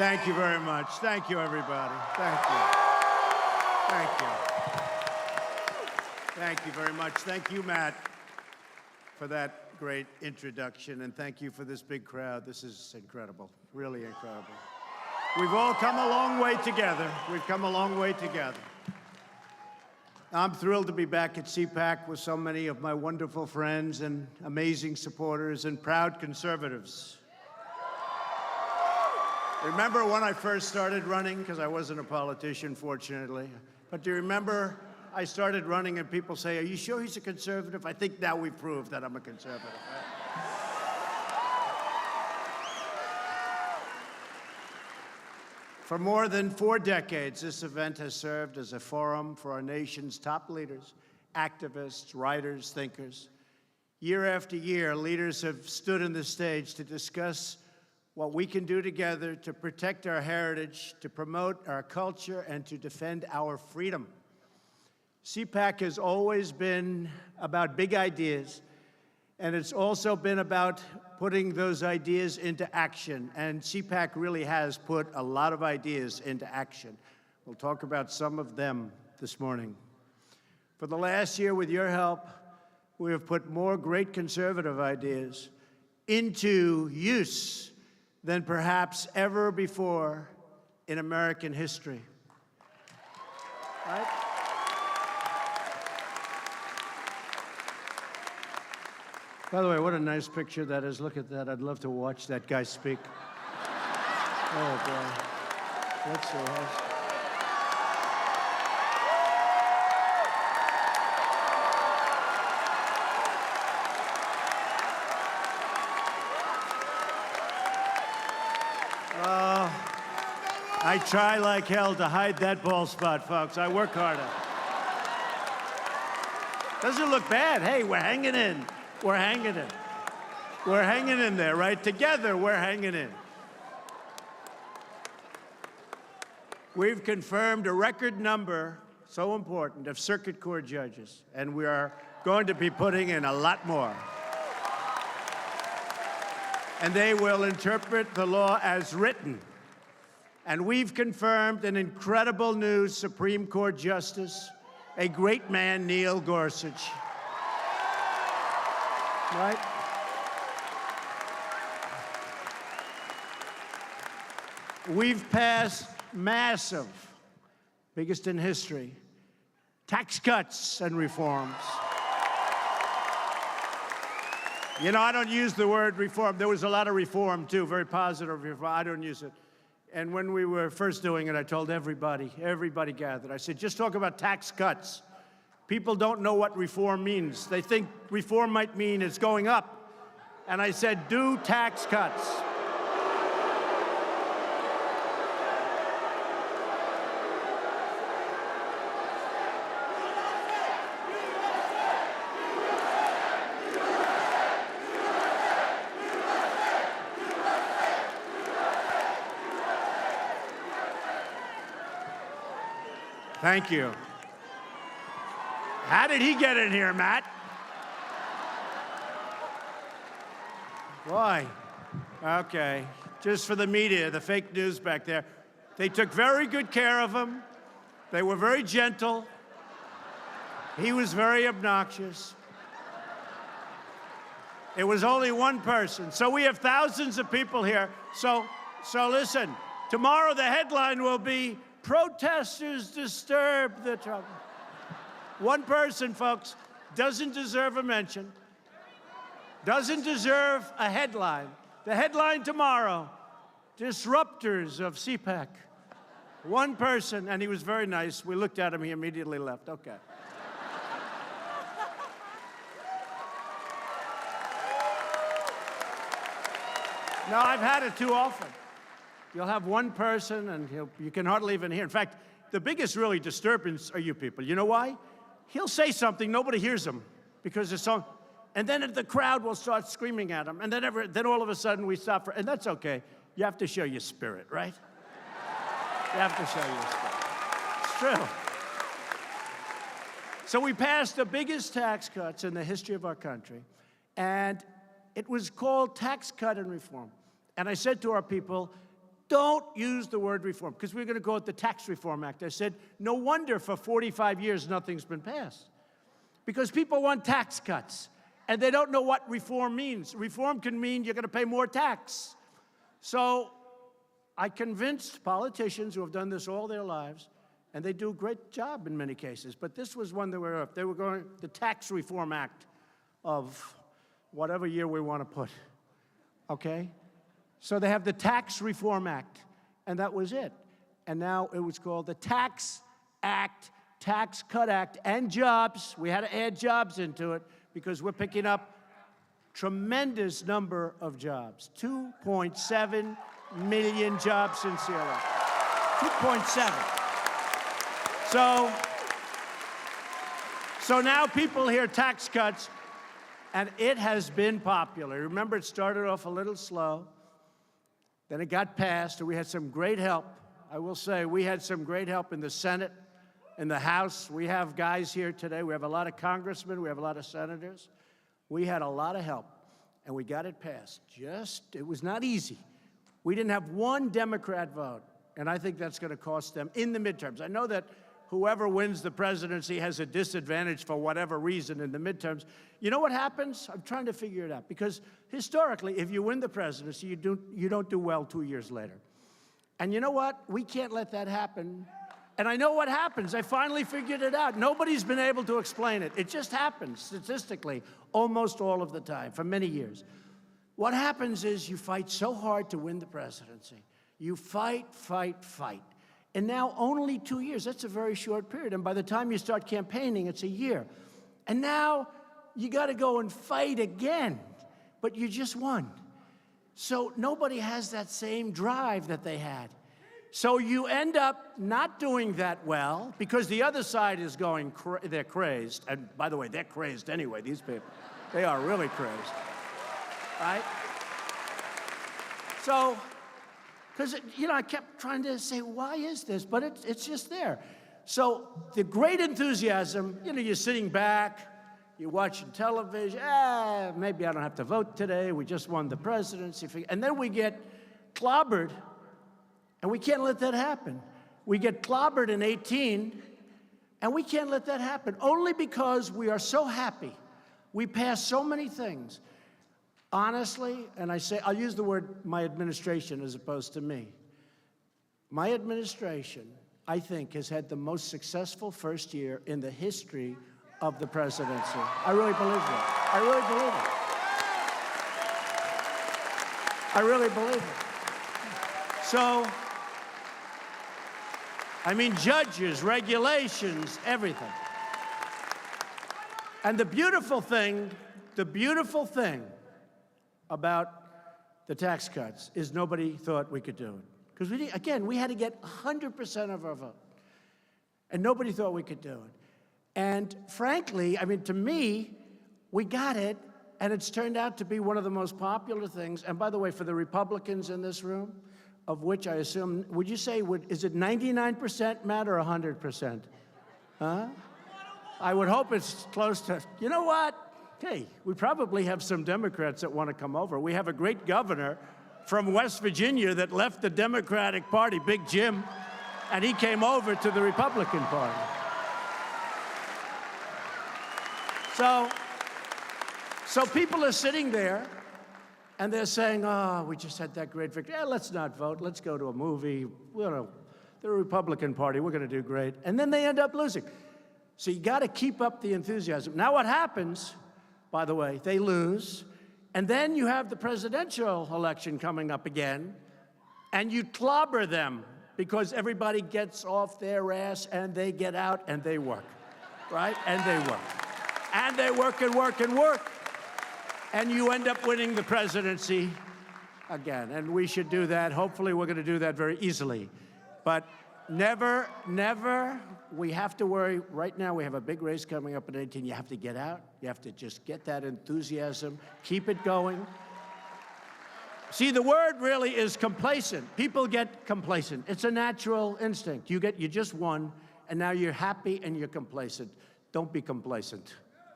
Thank you very much. Thank you, everybody. Thank you. Thank you. Thank you very much. Thank you, Matt, for that great introduction, and thank you for this big crowd. This is incredible, really incredible. We've all come a long way together. We've come a long way together. I'm thrilled to be back at CPAC with so many of my wonderful friends and amazing supporters and proud conservatives. Remember when I first started running? Because I wasn't a politician, fortunately. But do you remember I started running and people say, are you sure he's a conservative? I think now we've proved that I'm a conservative. Right? For more than 4 decades, this event has served as a forum for our nation's top leaders, activists, writers, thinkers. Year after year, leaders have stood on the stage to discuss what we can do together to protect our heritage, to promote our culture, and to defend our freedom. CPAC has always been about big ideas, and it's also been about putting those ideas into action. And CPAC really has put a lot of ideas into action. We'll talk about some of them this morning. For the last year, with your help, we have put more great conservative ideas into use than perhaps ever before in American history. Right? By the way, what a nice picture that is. Look at that. I'd love to watch that guy speak. Oh, boy. That's so awesome. I try like hell to hide that bald spot, folks. I work harder. Doesn't look bad. Hey, we're hanging in. We're hanging in. We're hanging in there, right? Together, we're hanging in. We've confirmed a record number, so important, of circuit court judges, and we are going to be putting in a lot more. And they will interpret the law as written. And we've confirmed an incredible new Supreme Court justice, a great man, Neil Gorsuch. Right? We've passed massive, biggest in history, tax cuts and reforms. You know, I don't use the word reform. There was a lot of reform, too, very positive reform. I don't use it. And when we were first doing it, I told everybody gathered. I said, just talk about tax cuts. People don't know what reform means. They think reform might mean it's going up. And I said, do tax cuts. Thank you. How did he get in here, Matt? Why? Okay. Just for the media, the fake news back there. They took very good care of him. They were very gentle. He was very obnoxious. It was only one person. So we have thousands of people here. So listen, tomorrow the headline will be, protesters disturb the trouble. One person, folks, doesn't deserve a mention, doesn't deserve a headline. The headline tomorrow, disruptors of CPAC. One person, and he was very nice. We looked at him, he immediately left. Okay. No, I've had it too often. You'll have one person, and you can hardly even hear. In fact, the biggest really disturbance are you people. You know why? He'll say something, nobody hears him, because it's so, and then the crowd will start screaming at him, and then all of a sudden we stop and that's okay. You have to show your spirit, right? You have to show your spirit. It's true. So we passed the biggest tax cuts in the history of our country, and it was called Tax Cut and Reform. And I said to our people, don't use the word reform, because we're going to call it the Tax Reform Act. I said, no wonder for 45 years nothing's been passed. Because people want tax cuts, and they don't know what reform means. Reform can mean you're going to pay more tax. So I convinced politicians who have done this all their lives, and they do a great job in many cases, but this was one they were going, the Tax Reform Act of whatever year we want to put, okay? So they have the Tax Reform Act, and that was it. And now it was called the Tax Act, Tax Cut Act, and jobs. We had to add jobs into it because we're picking up tremendous number of jobs. 2.7 million jobs sincerely. 2.7. So now people hear tax cuts, and it has been popular. Remember, it started off a little slow. Then it got passed, and we had some great help. I will say we had some great help in the Senate, in the House. We have guys here today. We have a lot of congressmen. We have a lot of senators. We had a lot of help, and we got it passed. It was not easy. We didn't have one Democrat vote, and I think that's going to cost them in the midterms. I know that whoever wins the presidency has a disadvantage for whatever reason in the midterms. You know what happens? I'm trying to figure it out. Because historically, if you win the presidency, you don't do well 2 years later. And you know what? We can't let that happen. And I know what happens. I finally figured it out. Nobody's been able to explain it. It just happens statistically almost all of the time for many years. What happens is you fight so hard to win the presidency. You fight, fight, fight. And now only 2 years, that's a very short period. And by the time you start campaigning, it's a year. And now you got to go and fight again, but you just won. So nobody has that same drive that they had. So you end up not doing that well because the other side is going, they're crazed. And by the way, they're crazed anyway, these people. They are really crazed, right? So, because, you know, I kept trying to say, why is this? But it's just there. So the great enthusiasm, you know, you're sitting back, you're watching television, maybe I don't have to vote today, we just won the presidency. And then we get clobbered, and we can't let that happen. We get clobbered in 18, and we can't let that happen, only because we are so happy. We pass so many things. Honestly, and I'll use the word my administration as opposed to me. My administration, I think, has had the most successful first year in the history of the presidency. I really believe that. I really believe it. I really believe it. So, I mean, judges, regulations, everything. And the beautiful thing about the tax cuts is nobody thought we could do it. Because we had to get 100% of our vote. And nobody thought we could do it. And frankly, I mean, to me, we got it, and it's turned out to be one of the most popular things. And by the way, for the Republicans in this room, of which I assume, would you say, is it 99%, Matt, or 100%? Huh? I would hope it's close to, you know what? Hey, we probably have some Democrats that want to come over. We have a great governor from West Virginia that left the Democratic Party, Big Jim, and he came over to the Republican Party. So people are sitting there, and they're saying, oh, we just had that great victory. Let's not vote. Let's go to a movie. The Republican Party, we're going to do great. And then they end up losing. So you got to keep up the enthusiasm. Now what happens, by the way, they lose, and then you have the presidential election coming up again, and you clobber them because everybody gets off their ass, and they get out, and they work, right? And they work. And they work and work and work. And you end up winning the presidency again. And we should do that. Hopefully, we're going to do that very easily. But never, we have to worry. Right now, we have a big race coming up in 18. You have to get out. You have to just get that enthusiasm. Keep it going. See, the word really is complacent. People get complacent. It's a natural instinct. You just won, and now you're happy and you're complacent. Don't be complacent.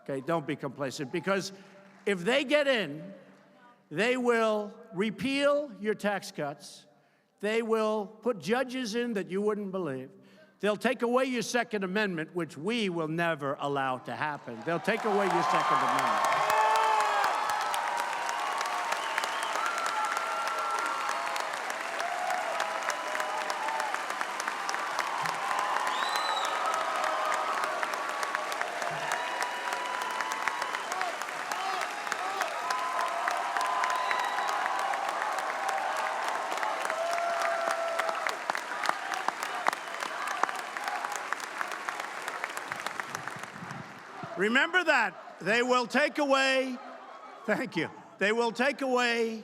Okay, don't be complacent, because if they get in, they will repeal your tax cuts. They will put judges in that you wouldn't believe. They'll take away your Second Amendment, which we will never allow to happen. They'll take away your Second Amendment. Remember that. They will take away, thank you, they will take away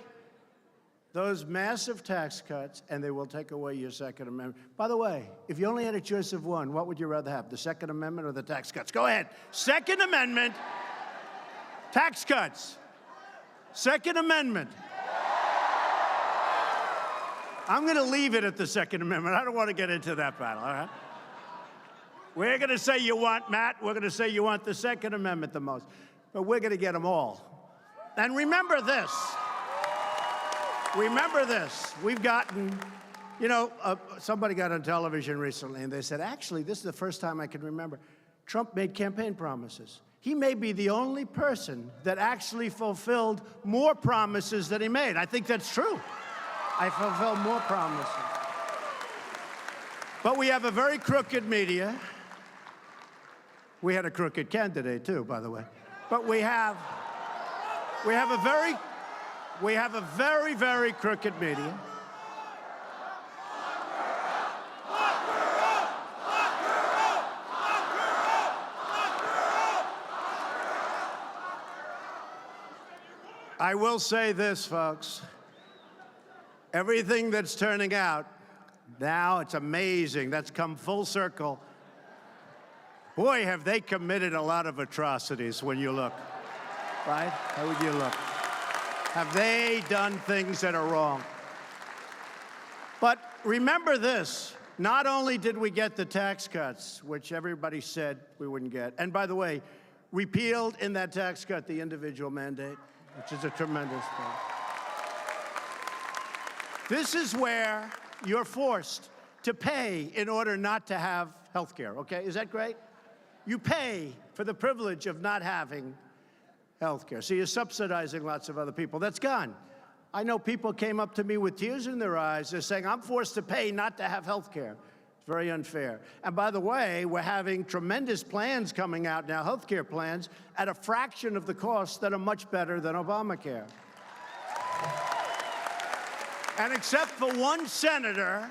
those massive tax cuts, and they will take away your Second Amendment. By the way, if you only had a choice of one, what would you rather have, the Second Amendment or the tax cuts? Go ahead. Second Amendment, tax cuts. Second Amendment. I'm going to leave it at the Second Amendment. I don't want to get into that battle, all right? We're going to say you want, Matt, we're going to say you want the Second Amendment the most. But we're going to get them all. And remember this. Remember this. We've gotten, you know, somebody got on television recently, and they said, actually, this is the first time I can remember, Trump made campaign promises. He may be the only person that actually fulfilled more promises than he made. I think that's true. I fulfilled more promises. But we have a very crooked media. We had a crooked candidate, too, by the way. But we have a very, very crooked media. I will say this, folks. Everything that's turning out now, it's amazing. That's come full circle. Boy, have they committed a lot of atrocities when you look, right? How would you look? Have they done things that are wrong? But remember this. Not only did we get the tax cuts, which everybody said we wouldn't get, and by the way, repealed in that tax cut the individual mandate, which is a tremendous thing. This is where you're forced to pay in order not to have health care, okay? Is that great? You pay for the privilege of not having health care. So you're subsidizing lots of other people. That's gone. I know people came up to me with tears in their eyes. They're saying, I'm forced to pay not to have health care. It's very unfair. And by the way, we're having tremendous plans coming out now, health care plans, at a fraction of the cost that are much better than Obamacare. And except for one senator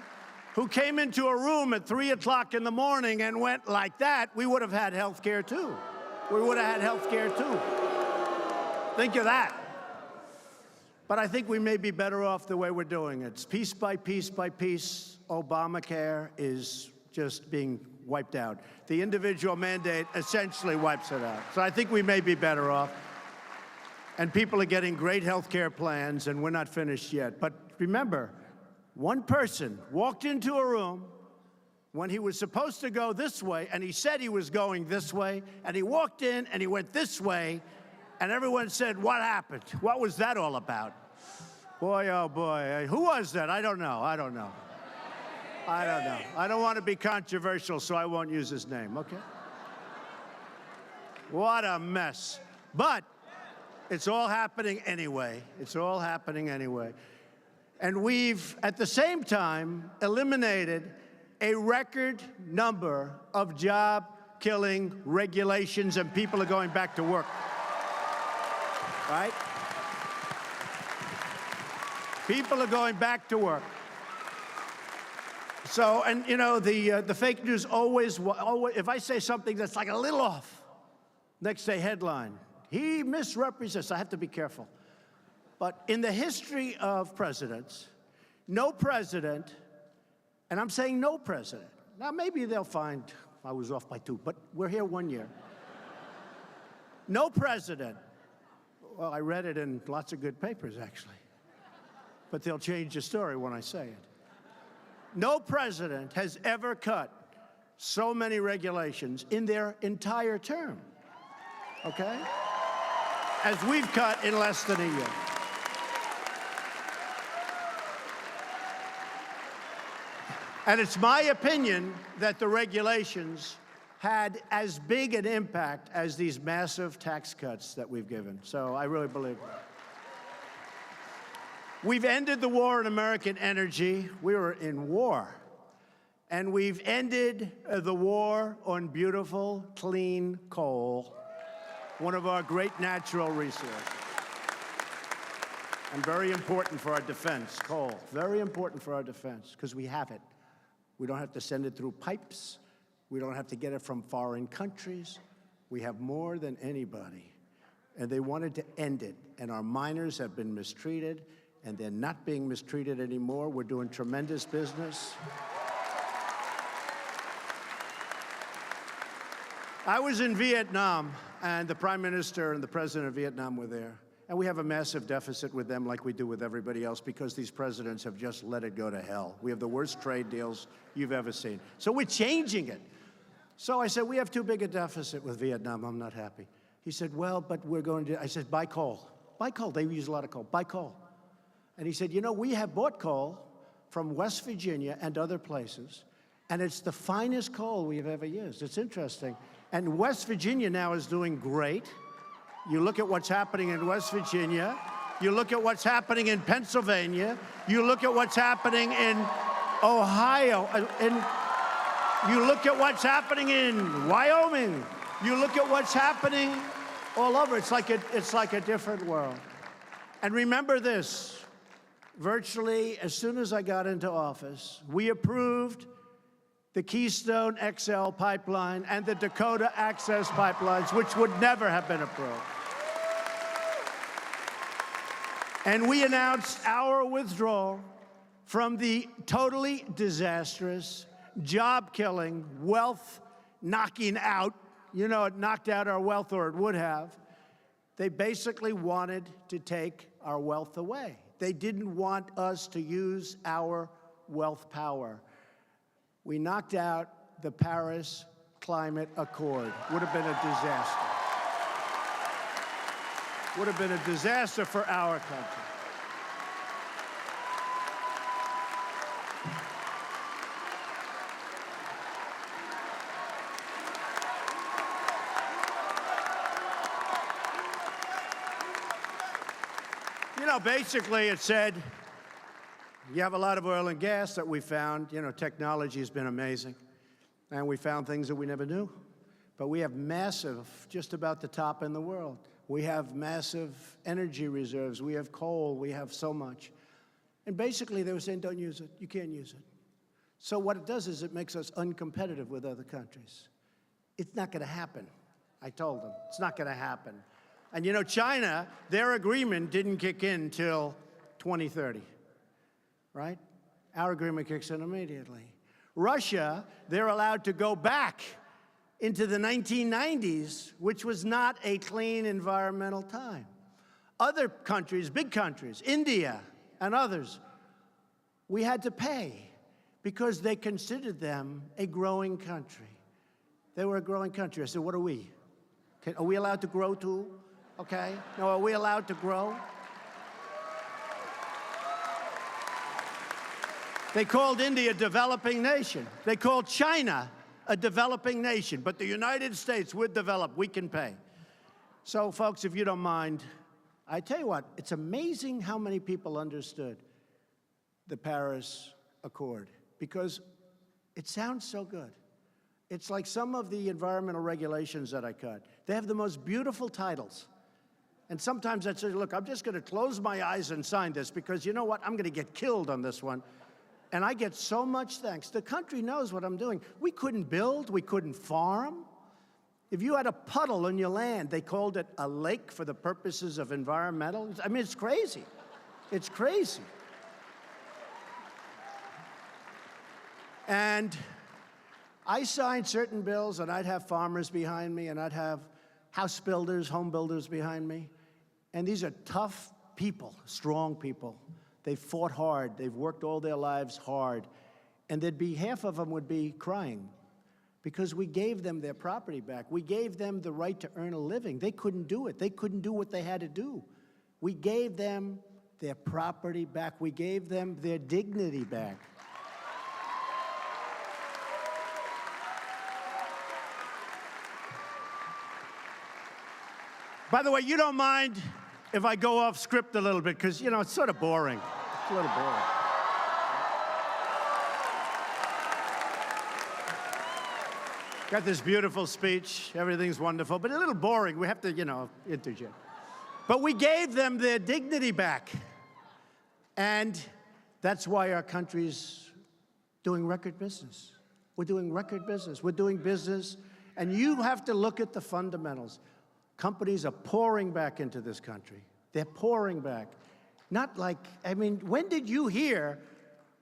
who came into a room at 3 o'clock in the morning and went like that, we would have had health care too. We would have had health care too. Think of that. But I think we may be better off the way we're doing it. Piece by piece by piece, Obamacare is just being wiped out. The individual mandate essentially wipes it out. So I think we may be better off. And people are getting great health care plans, and we're not finished yet. But remember, one person walked into a room when he was supposed to go this way, and he said he was going this way, and he walked in and he went this way, and everyone said, what happened? What was that all about? Boy, oh boy, who was that? I don't know. I don't know. I don't want to be controversial, so I won't use his name, okay? What a mess. But it's all happening anyway. It's all happening anyway. And we've, at the same time, eliminated a record number of job-killing regulations, and people are going back to work. Right? People are going back to work. So, and you know, the fake news always, if I say something that's like a little off, next day headline, he misrepresents. I have to be careful. But in the history of presidents, no president, and I'm saying no president, now maybe they'll find I was off by 2, but we're here 1 year. No president, well, I read it in lots of good papers, actually, but they'll change the story when I say it. No president has ever cut so many regulations in their entire term, okay, as we've cut in less than a year. And it's my opinion that the regulations had as big an impact as these massive tax cuts that we've given. So I really believe that. We've ended the war on American energy. We were in war. And we've ended the war on beautiful, clean coal, one of our great natural resources. And very important for our defense, coal. Very important for our defense, because we have it. We don't have to send it through pipes. We don't have to get it from foreign countries. We have more than anybody. And they wanted to end it. And our miners have been mistreated, and they're not being mistreated anymore. We're doing tremendous business. I was in Vietnam, and the Prime Minister and the President of Vietnam were there. And we have a massive deficit with them like we do with everybody else because these presidents have just let it go to hell. We have the worst trade deals you've ever seen. So we're changing it. So I said, we have too big a deficit with Vietnam. I'm not happy. He said, well, but we're going to, I said, buy coal. Buy coal. They use a lot of coal. Buy coal. And he said, you know, we have bought coal from West Virginia and other places, and it's the finest coal we've ever used. It's interesting. And West Virginia now is doing great. You look at what's happening in West Virginia. You look at what's happening in Pennsylvania. You look at what's happening in Ohio. You look at what's happening in Wyoming. You look at what's happening all over. It's like a different world. And remember this, virtually as soon as I got into office, we approved the Keystone XL pipeline and the Dakota Access pipelines, which would never have been approved. And we announced our withdrawal from the totally disastrous, job-killing, wealth-knocking out, you know, it knocked out our wealth, or it would have. They basically wanted to take our wealth away. They didn't want us to use our wealth power. We knocked out the Paris Climate Accord. Would have been a disaster. Would have been a disaster for our country. You know, basically it said, you have a lot of oil and gas that we found. You know, technology has been amazing. And we found things that we never knew. But we have massive, just about the top in the world. We have massive energy reserves. We have coal. We have so much. And basically they were saying, don't use it. You can't use it. So what it does is it makes us uncompetitive with other countries. It's not going to happen. I told them, it's not going to happen. And you know, China, their agreement didn't kick in till 2030. Right? Our agreement kicks in immediately. Russia, they're allowed to go back into the 1990s, which was not a clean environmental time. Other countries, big countries, India and others, we had to pay because they considered them a growing country. They were a growing country. I said, what are we? Are we allowed to grow too? Okay. No, are we allowed to grow? They called India a developing nation. They called China a developing nation. But the United States, we're developed. We can pay. So, folks, if you don't mind, I tell you what, it's amazing how many people understood the Paris Accord because it sounds so good. It's like some of the environmental regulations that I cut. They have the most beautiful titles. And sometimes I say, look, I'm just going to close my eyes and sign this because you know what? I'm going to get killed on this one. And I get so much thanks. The country knows what I'm doing. We couldn't build. We couldn't farm. If you had a puddle on your land, they called it a lake for the purposes of environmental. I mean, it's crazy. It's crazy. And I signed certain bills, and I'd have farmers behind me, and I'd have house builders, home builders behind me. And these are tough people, strong people. They fought hard. They've worked all their lives hard. And there'd be half of them would be crying because we gave them their property back. We gave them the right to earn a living. They couldn't do it. They couldn't do what they had to do. We gave them their property back. We gave them their dignity back. By the way, you don't mind if I go off script a little bit, because, you know, it's sort of boring. It's a little boring. Got this beautiful speech. Everything's wonderful, but a little boring. We have to, you know, interject. But we gave them their dignity back. And that's why our country's doing record business. We're doing record business. We're doing business. And you have to look at the fundamentals. Companies are pouring back into this country. They're pouring back. Not like, I mean, when did you hear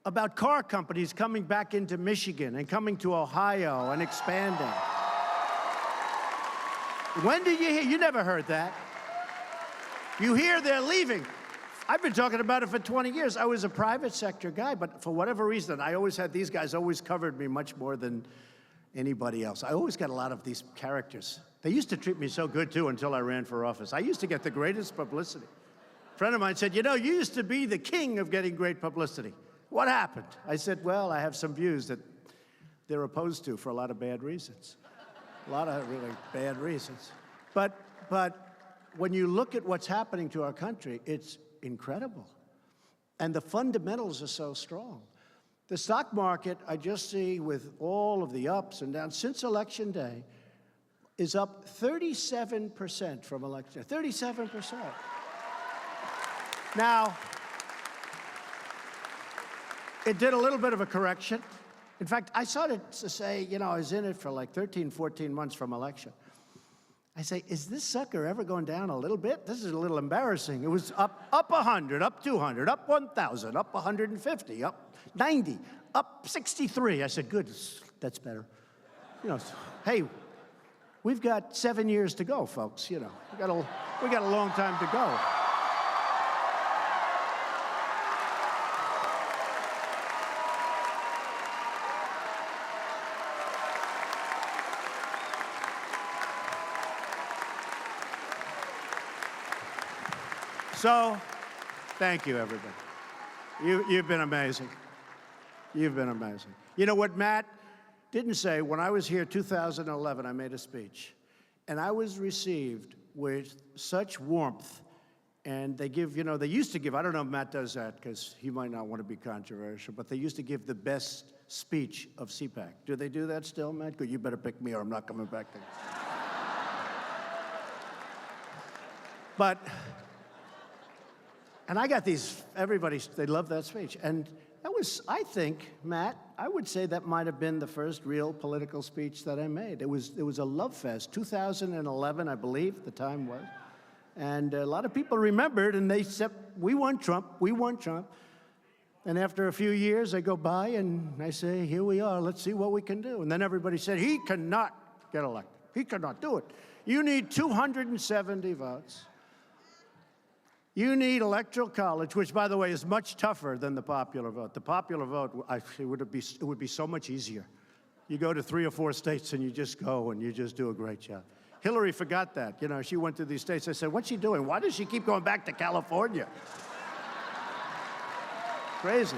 about car companies coming back into Michigan and coming to Ohio and expanding? When did you hear? You never heard that. You hear they're leaving. I've been talking about it for 20 years. I was a private sector guy, but for whatever reason, I always had these guys always covered me much more than anybody else. I always got a lot of these characters. They used to treat me so good, too, until I ran for office. I used to get the greatest publicity. A friend of mine said, you know, you used to be the king of getting great publicity. What happened? I said, well, I have some views that they're opposed to for a lot of bad reasons. A lot of really bad reasons. But when you look at what's happening to our country, it's incredible. And the fundamentals are so strong. The stock market, I just see with all of the ups and downs since Election Day, is up 37% from election day. 37%. Now, it did a little bit of a correction. In fact, I started to say, you know, I was in it for like 13, 14 months from election. I say, is this sucker ever going down a little bit? This is a little embarrassing. It was up 100, up 200, up 1,000, up 150, up 90, up 63. I said, good, that's better. You know, hey, we've got 7 years to go, folks. You know, we got a long time to go. So, thank you, everybody. You've been amazing. You've been amazing. You know what Matt didn't say? When I was here 2011, I made a speech, and I was received with such warmth. And they give, you know, they used to give, I don't know if Matt does that because he might not want to be controversial, but they used to give the best speech of CPAC. Do they do that still, Matt? Good, you better pick me or I'm not coming back there. And I got these, everybody, they love that speech. And that was, I think, Matt, I would say that might have been the first real political speech that I made. It was a love fest. 2011, I believe, the time was. And a lot of people remembered, and they said, we won Trump, we won Trump. And after a few years, I go by and I say, here we are, let's see what we can do. And then everybody said, he cannot get elected. He cannot do it. You need 270 votes. You need electoral college, which, by the way, is much tougher than the popular vote. The popular vote, it would be so much easier. You go to 3 or 4 states and you just go and you just do a great job. Hillary forgot that. You know, she went to these states. I said, what's she doing? Why does she keep going back to California? Crazy.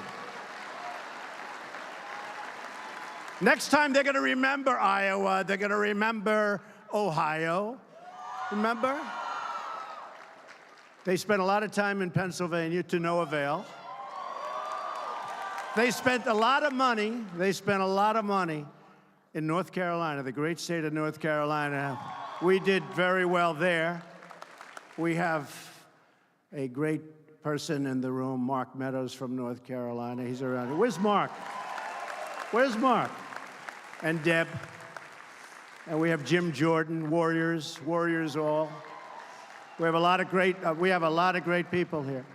Next time they're going to remember Iowa. They're going to remember Ohio. Remember? They spent a lot of time in Pennsylvania to no avail. They spent a lot of money. They spent a lot of money in North Carolina, the great state of North Carolina. We did very well there. We have a great person in the room, Mark Meadows from North Carolina. He's around here. Where's Mark? Where's Mark? And Deb. And we have Jim Jordan, Warriors all. We have a lot of great people here.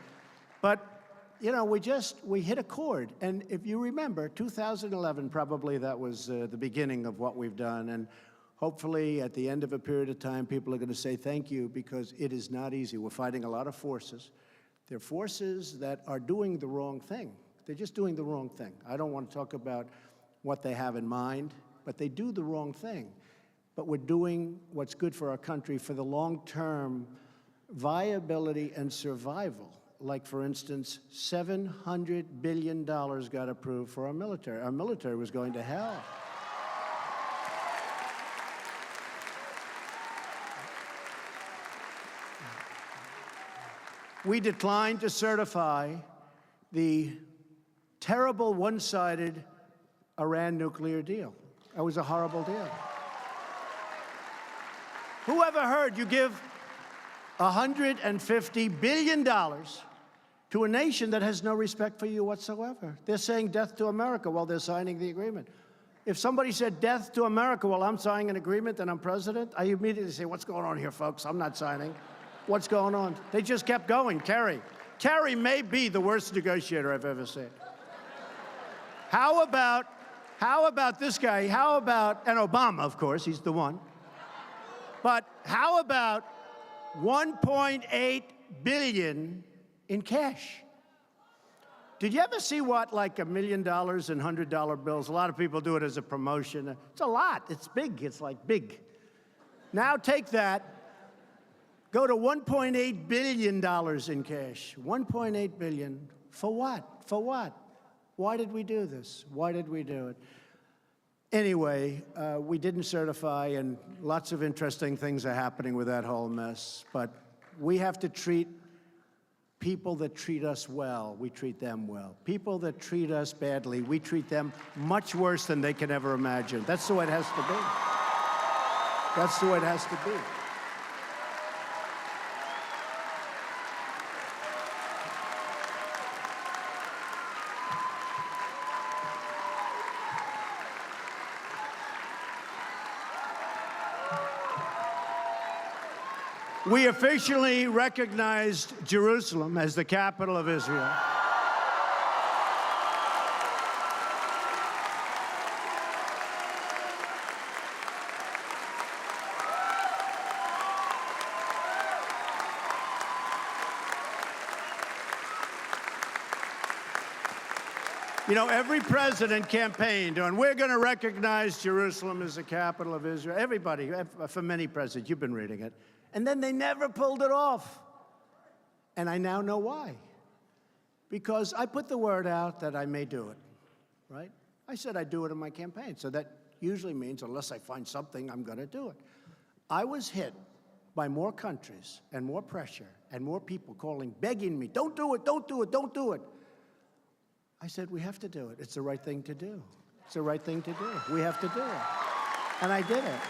But, you know, we hit a chord. And if you remember, 2011, probably that was the beginning of what we've done. And hopefully, at the end of a period of time, people are going to say thank you, because it is not easy. We're fighting a lot of forces. They're forces that are doing the wrong thing. They're just doing the wrong thing. I don't want to talk about what they have in mind, but they do the wrong thing. But we're doing what's good for our country for the long-term viability and survival. Like, for instance, $700 billion got approved for our military. Our military was going to hell. we declined to certify the terrible one-sided Iran nuclear deal. That was a horrible deal. Who ever heard you give $150 billion to a nation that has no respect for you whatsoever? They're saying death to America while they're signing the agreement. If somebody said death to America while I'm signing an agreement and I'm president, I immediately say, what's going on here, folks? I'm not signing. What's going on? They just kept going. Kerry may be the worst negotiator I've ever seen. How about this guy? And Obama, of course, he's the one. But how about $1.8 billion in cash? Did you ever see what, like $1 million in $100 bills? A lot of people do it as a promotion. It's a lot. It's big. It's like big. Now take that. Go to $1.8 billion in cash. $1.8 billion. For what? For what? Why did we do this? Why did we do it? Anyway, we didn't certify, and lots of interesting things are happening with that whole mess. But we have to treat people that treat us well, we treat them well. People that treat us badly, we treat them much worse than they can ever imagine. That's the way it has to be. That's the way it has to be. We officially recognized Jerusalem as the capital of Israel. You know, every president campaigned on, we're going to recognize Jerusalem as the capital of Israel. Everybody, for many presidents, you've been reading it. And then they never pulled it off. And I now know why. Because I put the word out that I may do it, right? I said I'd do it in my campaign. So that usually means, unless I find something, I'm going to do it. I was hit by more countries and more pressure and more people calling, begging me, don't do it, don't do it, don't do it. I said, we have to do it. It's the right thing to do. It's the right thing to do. We have to do it. And I did it.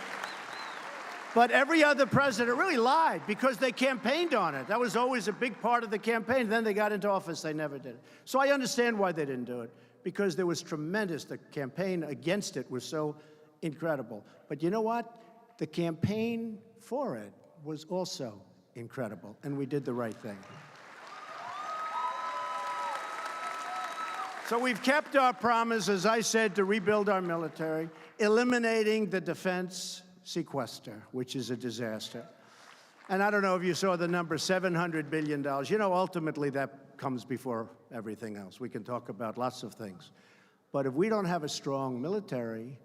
But every other president really lied because they campaigned on it. That was always a big part of the campaign. Then they got into office, they never did it. So I understand why they didn't do it, because there was tremendous, the campaign against it was so incredible. But you know what? The campaign for it was also incredible, and we did the right thing. So we've kept our promise, as I said, to rebuild our military, eliminating the defense sequester, which is a disaster. And I don't know if you saw the number, $700 billion. You know, ultimately that comes before everything else. We can talk about lots of things. But if we don't have a strong military,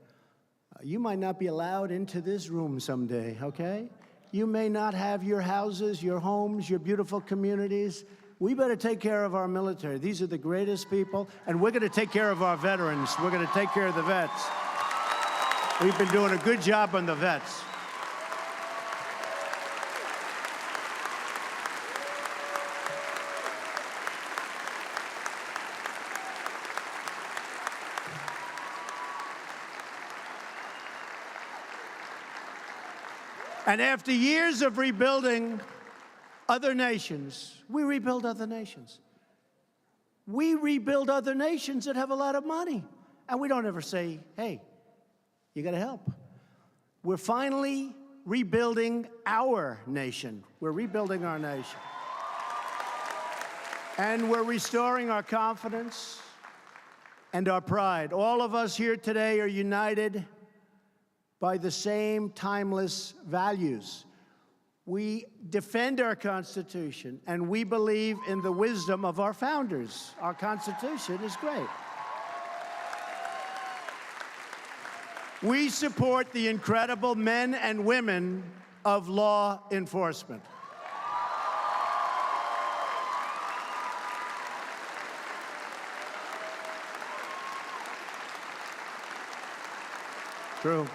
you might not be allowed into this room someday, okay? You may not have your houses, your homes, your beautiful communities. We better take care of our military. These are the greatest people, and we're going to take care of our veterans. We're going to take care of the vets. We've been doing a good job on the vets. And after years of rebuilding other nations, we rebuild other nations. We rebuild other nations that have a lot of money. And we don't ever say, hey, you got to help. We're finally rebuilding our nation. We're rebuilding our nation. And we're restoring our confidence and our pride. All of us here today are united by the same timeless values. We defend our Constitution, and we believe in the wisdom of our founders. Our Constitution is great. We support the incredible men and women of law enforcement. True.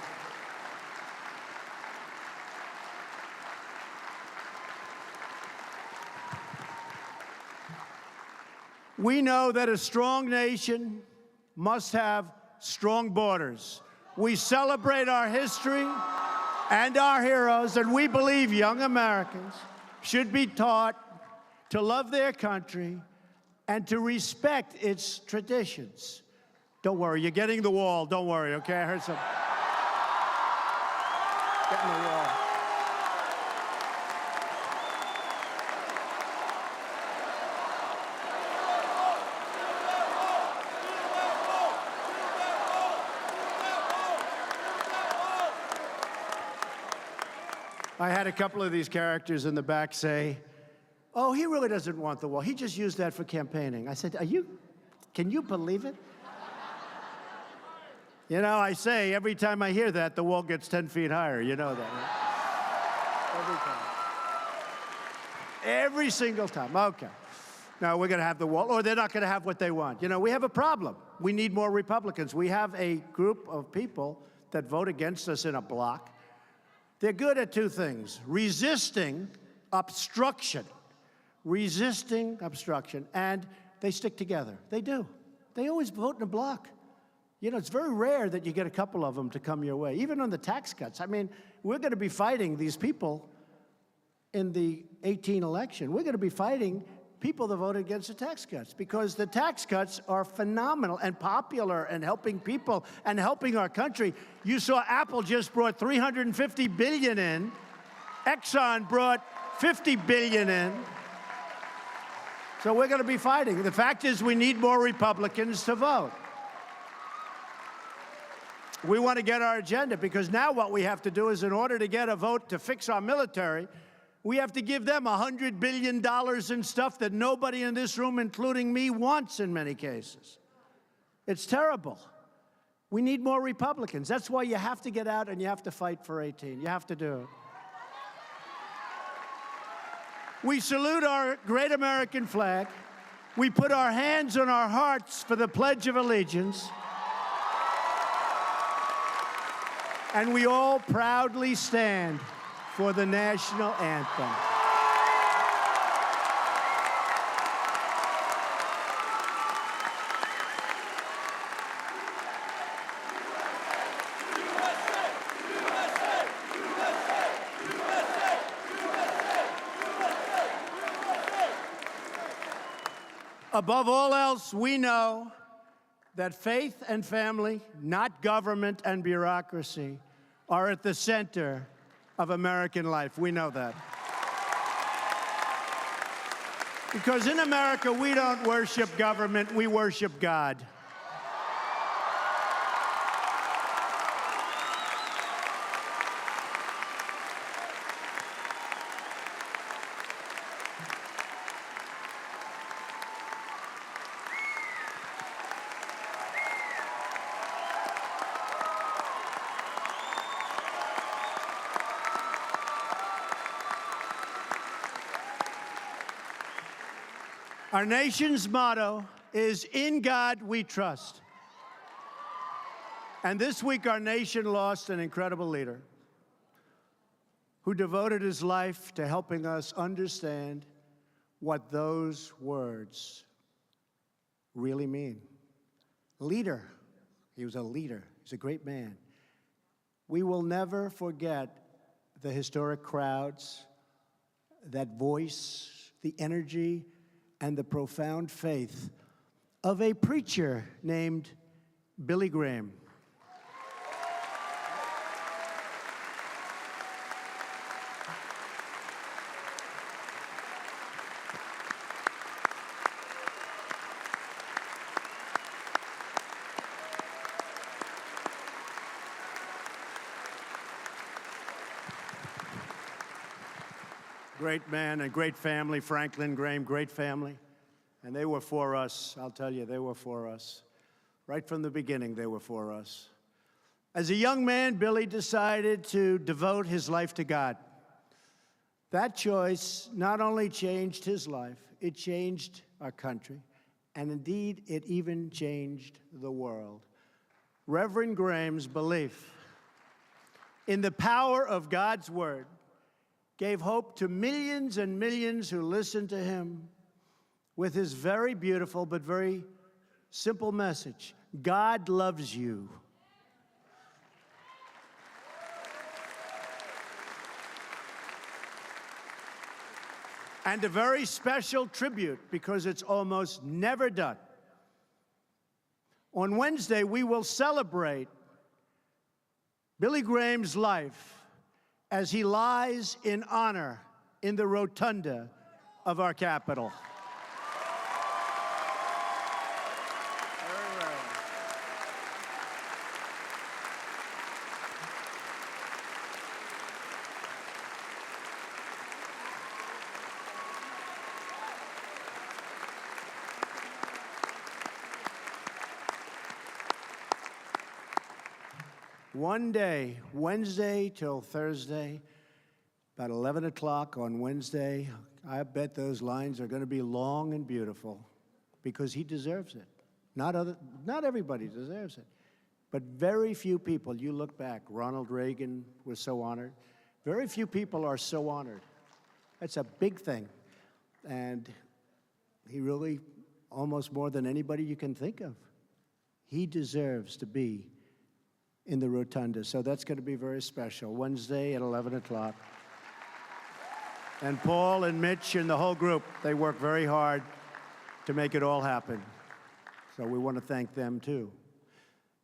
We know that a strong nation must have strong borders. We celebrate our history and our heroes, and we believe young Americans should be taught to love their country and to respect its traditions. Don't worry, you're getting the wall. Don't worry, okay? I heard some. Getting the wall. I had a couple of these characters in the back say, "Oh, he really doesn't want the wall. He just used that for campaigning." I said, can you believe it? You know, I say every time I hear that, the wall gets 10 feet higher. You know that, right? Every time. Every single time. Okay. Now, we're going to have the wall, or they're not going to have what they want. You know, we have a problem. We need more Republicans. We have a group of people that vote against us in a block. They're good at two things: resisting obstruction. Resisting obstruction. And they stick together. They do. They always vote in a block. You know, it's very rare that you get a couple of them to come your way, even on the tax cuts. I mean, we're going to be fighting these people in the 2018 election. We're going to be fighting people that voted against the tax cuts, because the tax cuts are phenomenal and popular and helping people and helping our country. You saw Apple just brought $350 billion in. Exxon brought $50 billion in. So we're going to be fighting. The fact is, we need more Republicans to vote. We want to get our agenda, because now what we have to do is, in order to get a vote to fix our military, we have to give them $100 billion in stuff that nobody in this room, including me, wants in many cases. It's terrible. We need more Republicans. That's why you have to get out and you have to fight for 18. You have to do it. We salute our great American flag. We put our hands on our hearts for the Pledge of Allegiance. And we all proudly stand for the national anthem. Above all else, we know that faith and family, not government and bureaucracy, are at the center of American life. We know that. Because in America, we don't worship government, we worship God. Our nation's motto is, "In God we trust." And this week, our nation lost an incredible leader who devoted his life to helping us understand what those words really mean. Leader. He was a leader. He's a great man. We will never forget the historic crowds, that voice, the energy, and the profound faith of a preacher named Billy Graham. Great man and great family, Franklin Graham, great family. And they were for us, I'll tell you, they were for us. Right from the beginning, they were for us. As a young man, Billy decided to devote his life to God. That choice not only changed his life, it changed our country. And indeed, it even changed the world. Reverend Graham's belief in the power of God's word gave hope to millions and millions who listened to him with his very beautiful but very simple message: God loves you. And a very special tribute, because it's almost never done. On Wednesday, we will celebrate Billy Graham's life as he lies in honor in the rotunda of our Capitol. One day, Wednesday till Thursday, about 11 o'clock on Wednesday, I bet those lines are going to be long and beautiful, because he deserves it. Not everybody deserves it, but very few people. You look back, Ronald Reagan was so honored. Very few people are so honored. That's a big thing. And he really, almost more than anybody you can think of, he deserves to be in the rotunda. So that's going to be very special. Wednesday at 11 o'clock. And Paul and Mitch and the whole group, they work very hard to make it all happen. So we want to thank them too.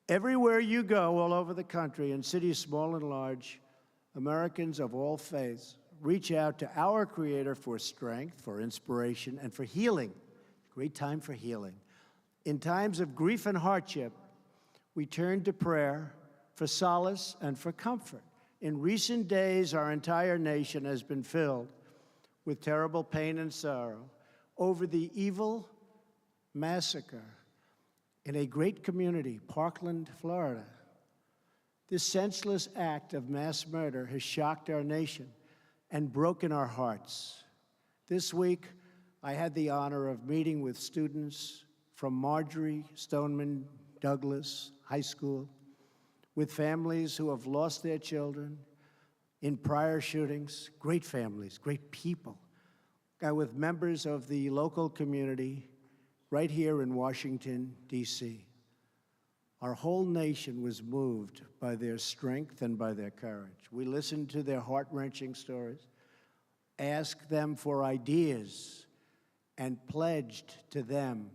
Everywhere you go, all over the country, in cities small and large, Americans of all faiths reach out to our Creator for strength, for inspiration, and for healing. Great time for healing. In times of grief and hardship, we turn to prayer for solace and for comfort. In recent days, our entire nation has been filled with terrible pain and sorrow over the evil massacre in a great community, Parkland, Florida. This senseless act of mass murder has shocked our nation and broken our hearts. This week, I had the honor of meeting with students from Marjorie Stoneman Douglas High School, with families who have lost their children in prior shootings, great families, great people, and with members of the local community right here in Washington, D.C. Our whole nation was moved by their strength and by their courage. We listened to their heart-wrenching stories, asked them for ideas, and pledged to them.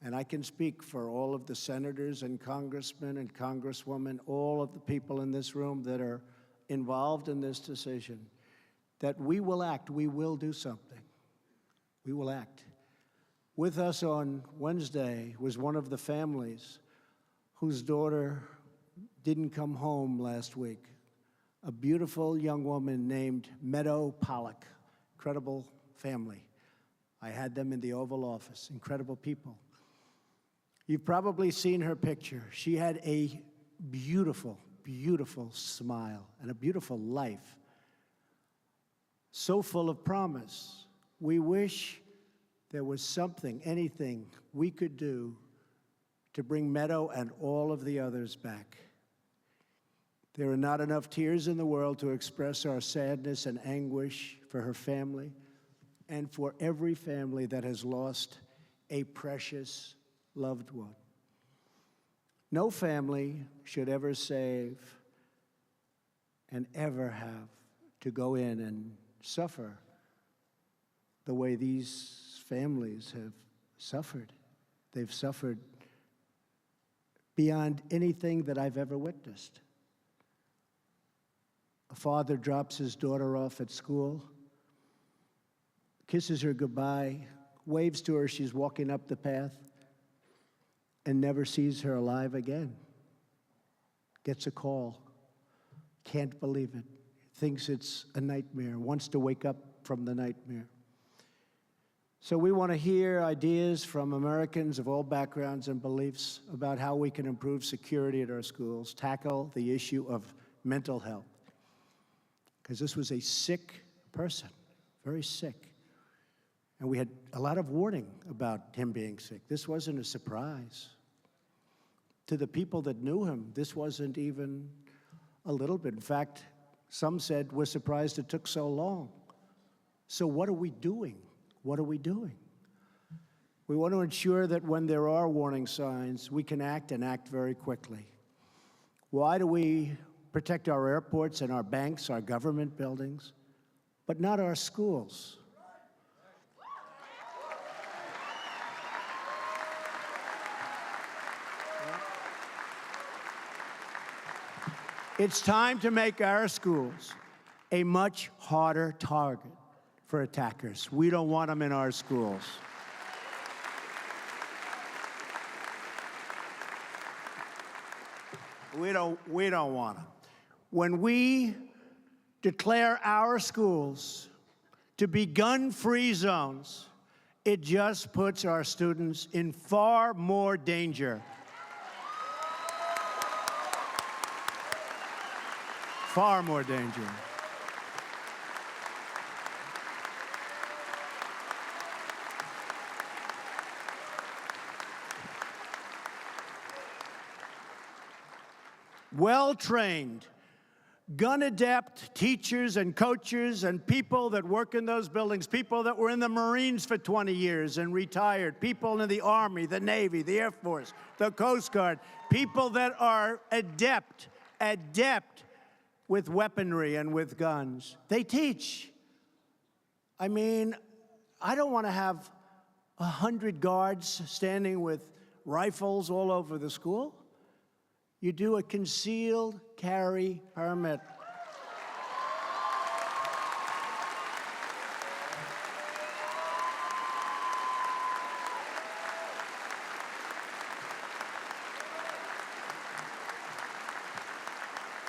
And I can speak for all of the senators and congressmen and congresswomen, all of the people in this room that are involved in this decision, that we will act, we will do something. We will act. With us on Wednesday was one of the families whose daughter didn't come home last week, a beautiful young woman named Meadow Pollock. Incredible family. I had them in the Oval Office, incredible people. You've probably seen her picture. She had a beautiful, beautiful smile and a beautiful life, so full of promise. We wish there was something, anything we could do to bring Meadow and all of the others back. There are not enough tears in the world to express our sadness and anguish for her family and for every family that has lost a precious loved one. No family should ever save and ever have to go in and suffer the way these families have suffered. They've suffered beyond anything that I've ever witnessed. A father drops his daughter off at school, kisses her goodbye, waves to her, she's walking up the path, and never sees her alive again. Gets a call, can't believe it, thinks it's a nightmare, wants to wake up from the nightmare. So we want to hear ideas from Americans of all backgrounds and beliefs about how we can improve security at our schools, tackle the issue of mental health. Because this was a sick person, very sick. And we had a lot of warning about him being sick. This wasn't a surprise. To the people that knew him, this wasn't even a little bit. In fact, some said, we're surprised it took so long. So what are we doing? What are we doing? We want to ensure that when there are warning signs, we can act and act very quickly. Why do we protect our airports and our banks, our government buildings, but not our schools? It's time to make our schools a much harder target for attackers. We don't want them in our schools. We don't want them. When we declare our schools to be gun-free zones, it just puts our students in far more danger. Far more danger. Well-trained, gun-adept teachers and coaches and people that work in those buildings, people that were in the Marines for 20 years and retired, people in the Army, the Navy, the Air Force, the Coast Guard, people that are adept with weaponry and with guns. They teach. I mean, I don't want to have 100 guards standing with rifles all over the school. You do a concealed carry permit.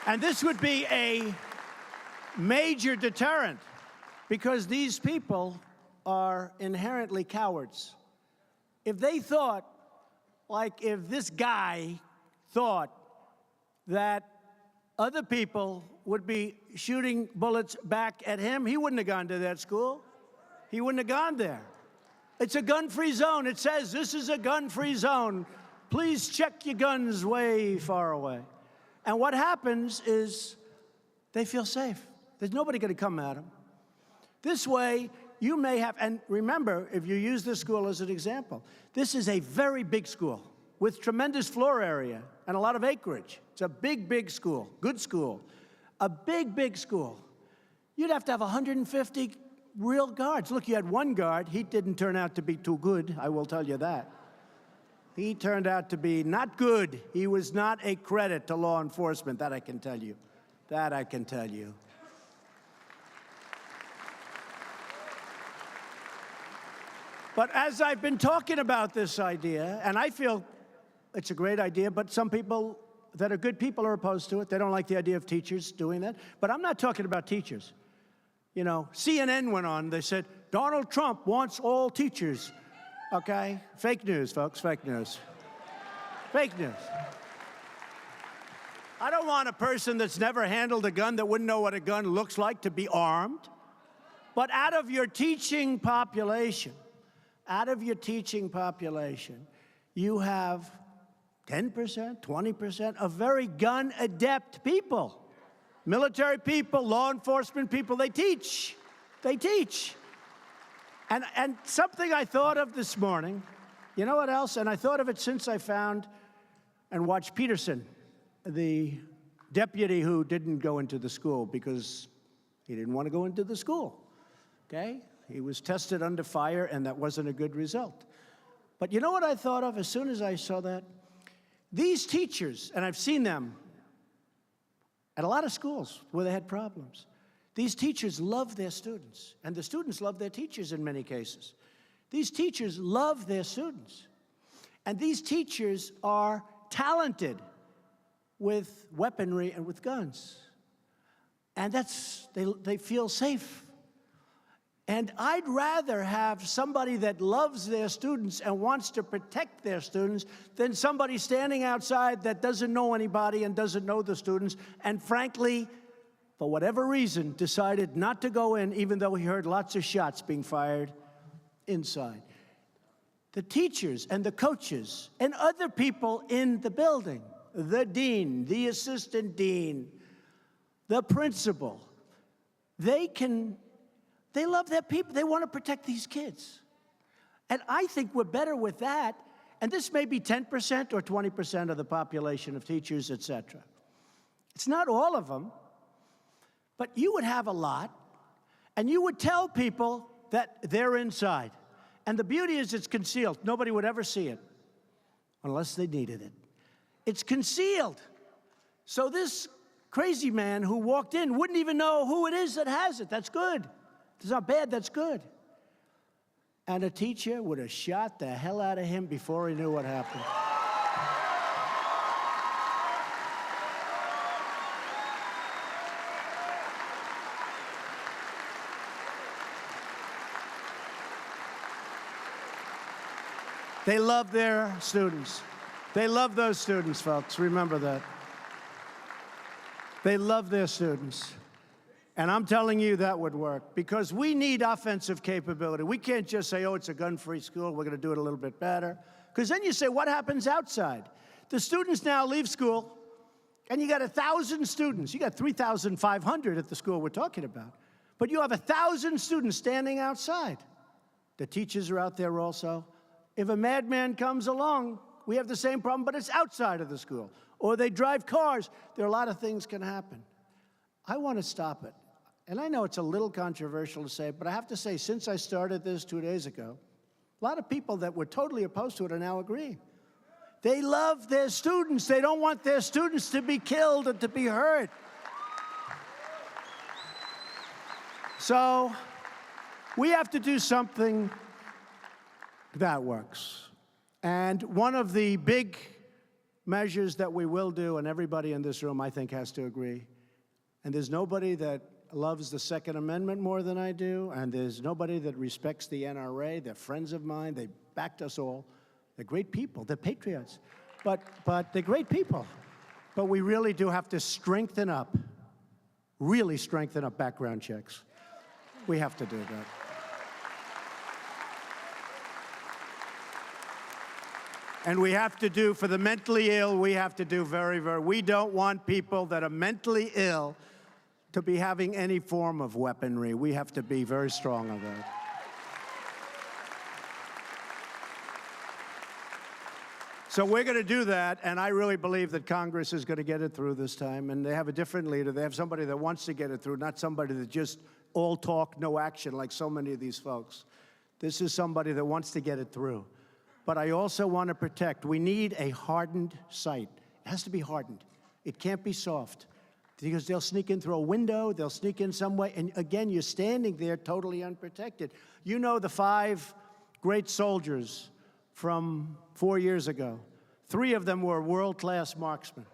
And this would be a major deterrent because these people are inherently cowards. If they thought, like if this guy thought that other people would be shooting bullets back at him, he wouldn't have gone to that school. He wouldn't have gone there. It's a gun-free zone. It says this is a gun-free zone. Please check your guns way far away. And what happens is they feel safe. There's nobody going to come at them. This way, you may have, and remember, if you use this school as an example, this is a very big school with tremendous floor area and a lot of acreage. It's a big, big school, good school, a big, big school. You'd have to have 150 real guards. Look, you had one guard. He didn't turn out to be too good, I will tell you that. He turned out to be not good. He was not a credit to law enforcement, that I can tell you. That I can tell you. But as I've been talking about this idea, and I feel it's a great idea, but some people that are good people are opposed to it. They don't like the idea of teachers doing that. But I'm not talking about teachers. You know, CNN went on. They said, Donald Trump wants all teachers. Okay? Fake news, folks. Fake news. Fake news. I don't want a person that's never handled a gun, that wouldn't know what a gun looks like, to be armed. But out of your teaching population, you have 10%, 20% of very gun-adept people. Military people, law enforcement people, they teach. They teach. And something I thought of this morning, you know what else? And I thought of it since I found and watched Peterson, the deputy who didn't go into the school because he didn't want to go into the school, okay? He was tested under fire, and that wasn't a good result. But you know what I thought of as soon as I saw that? These teachers, and I've seen them at a lot of schools where they had problems. These teachers love their students, and the students love their teachers in many cases. These teachers love their students, and these teachers are talented with weaponry and with guns. And they feel safe. And I'd rather have somebody that loves their students and wants to protect their students than somebody standing outside that doesn't know anybody and doesn't know the students, and frankly, for whatever reason, decided not to go in, even though he heard lots of shots being fired inside. The teachers and the coaches and other people in the building, the dean, the assistant dean, the principal, they love their people. They want to protect these kids. And I think we're better with that. And this may be 10% or 20% of the population of teachers, et cetera. It's not all of them, but you would have a lot, and you would tell people that they're inside. And the beauty is it's concealed. Nobody would ever see it unless they needed it. It's concealed. So this crazy man who walked in wouldn't even know who it is that has it. That's good. It's not bad, that's good. And a teacher would have shot the hell out of him before he knew what happened. They love their students. They love those students, folks. Remember that. They love their students. And I'm telling you that would work, because we need offensive capability. We can't just say, oh, it's a gun-free school, we're going to do it a little bit better. Because then you say, what happens outside? The students now leave school, and you got 1,000 students. You got 3,500 at the school we're talking about. But you have 1,000 students standing outside. The teachers are out there also. If a madman comes along, we have the same problem, but it's outside of the school. Or they drive cars. There are a lot of things can happen. I want to stop it. And I know it's a little controversial to say, but I have to say, since I started this 2 days ago, a lot of people that were totally opposed to it are now agreeing. They love their students. They don't want their students to be killed or to be hurt. So we have to do something that works. And one of the big measures that we will do, and everybody in this room, I think, has to agree, and there's nobody that loves the Second Amendment more than I do, and there's nobody that respects the NRA. They're friends of mine. They backed us all. They're great people. They're patriots. But they're great people. But we really do have to strengthen up, really strengthen up background checks. We have to do that. And we have to do, for the mentally ill, we have to do we don't want people that are mentally ill to be having any form of weaponry. We have to be very strong on that. So we're going to do that, and I really believe that Congress is going to get it through this time, and they have a different leader. They have somebody that wants to get it through, not somebody that just all talk, no action, like so many of these folks. This is somebody that wants to get it through. But I also want to protect. We need a hardened site. It has to be hardened. It can't be soft, because they'll sneak in through a window, they'll sneak in some way, and again, you're standing there totally unprotected. You know the 5 great soldiers from 4 years ago. 3 of them were world-class marksmen.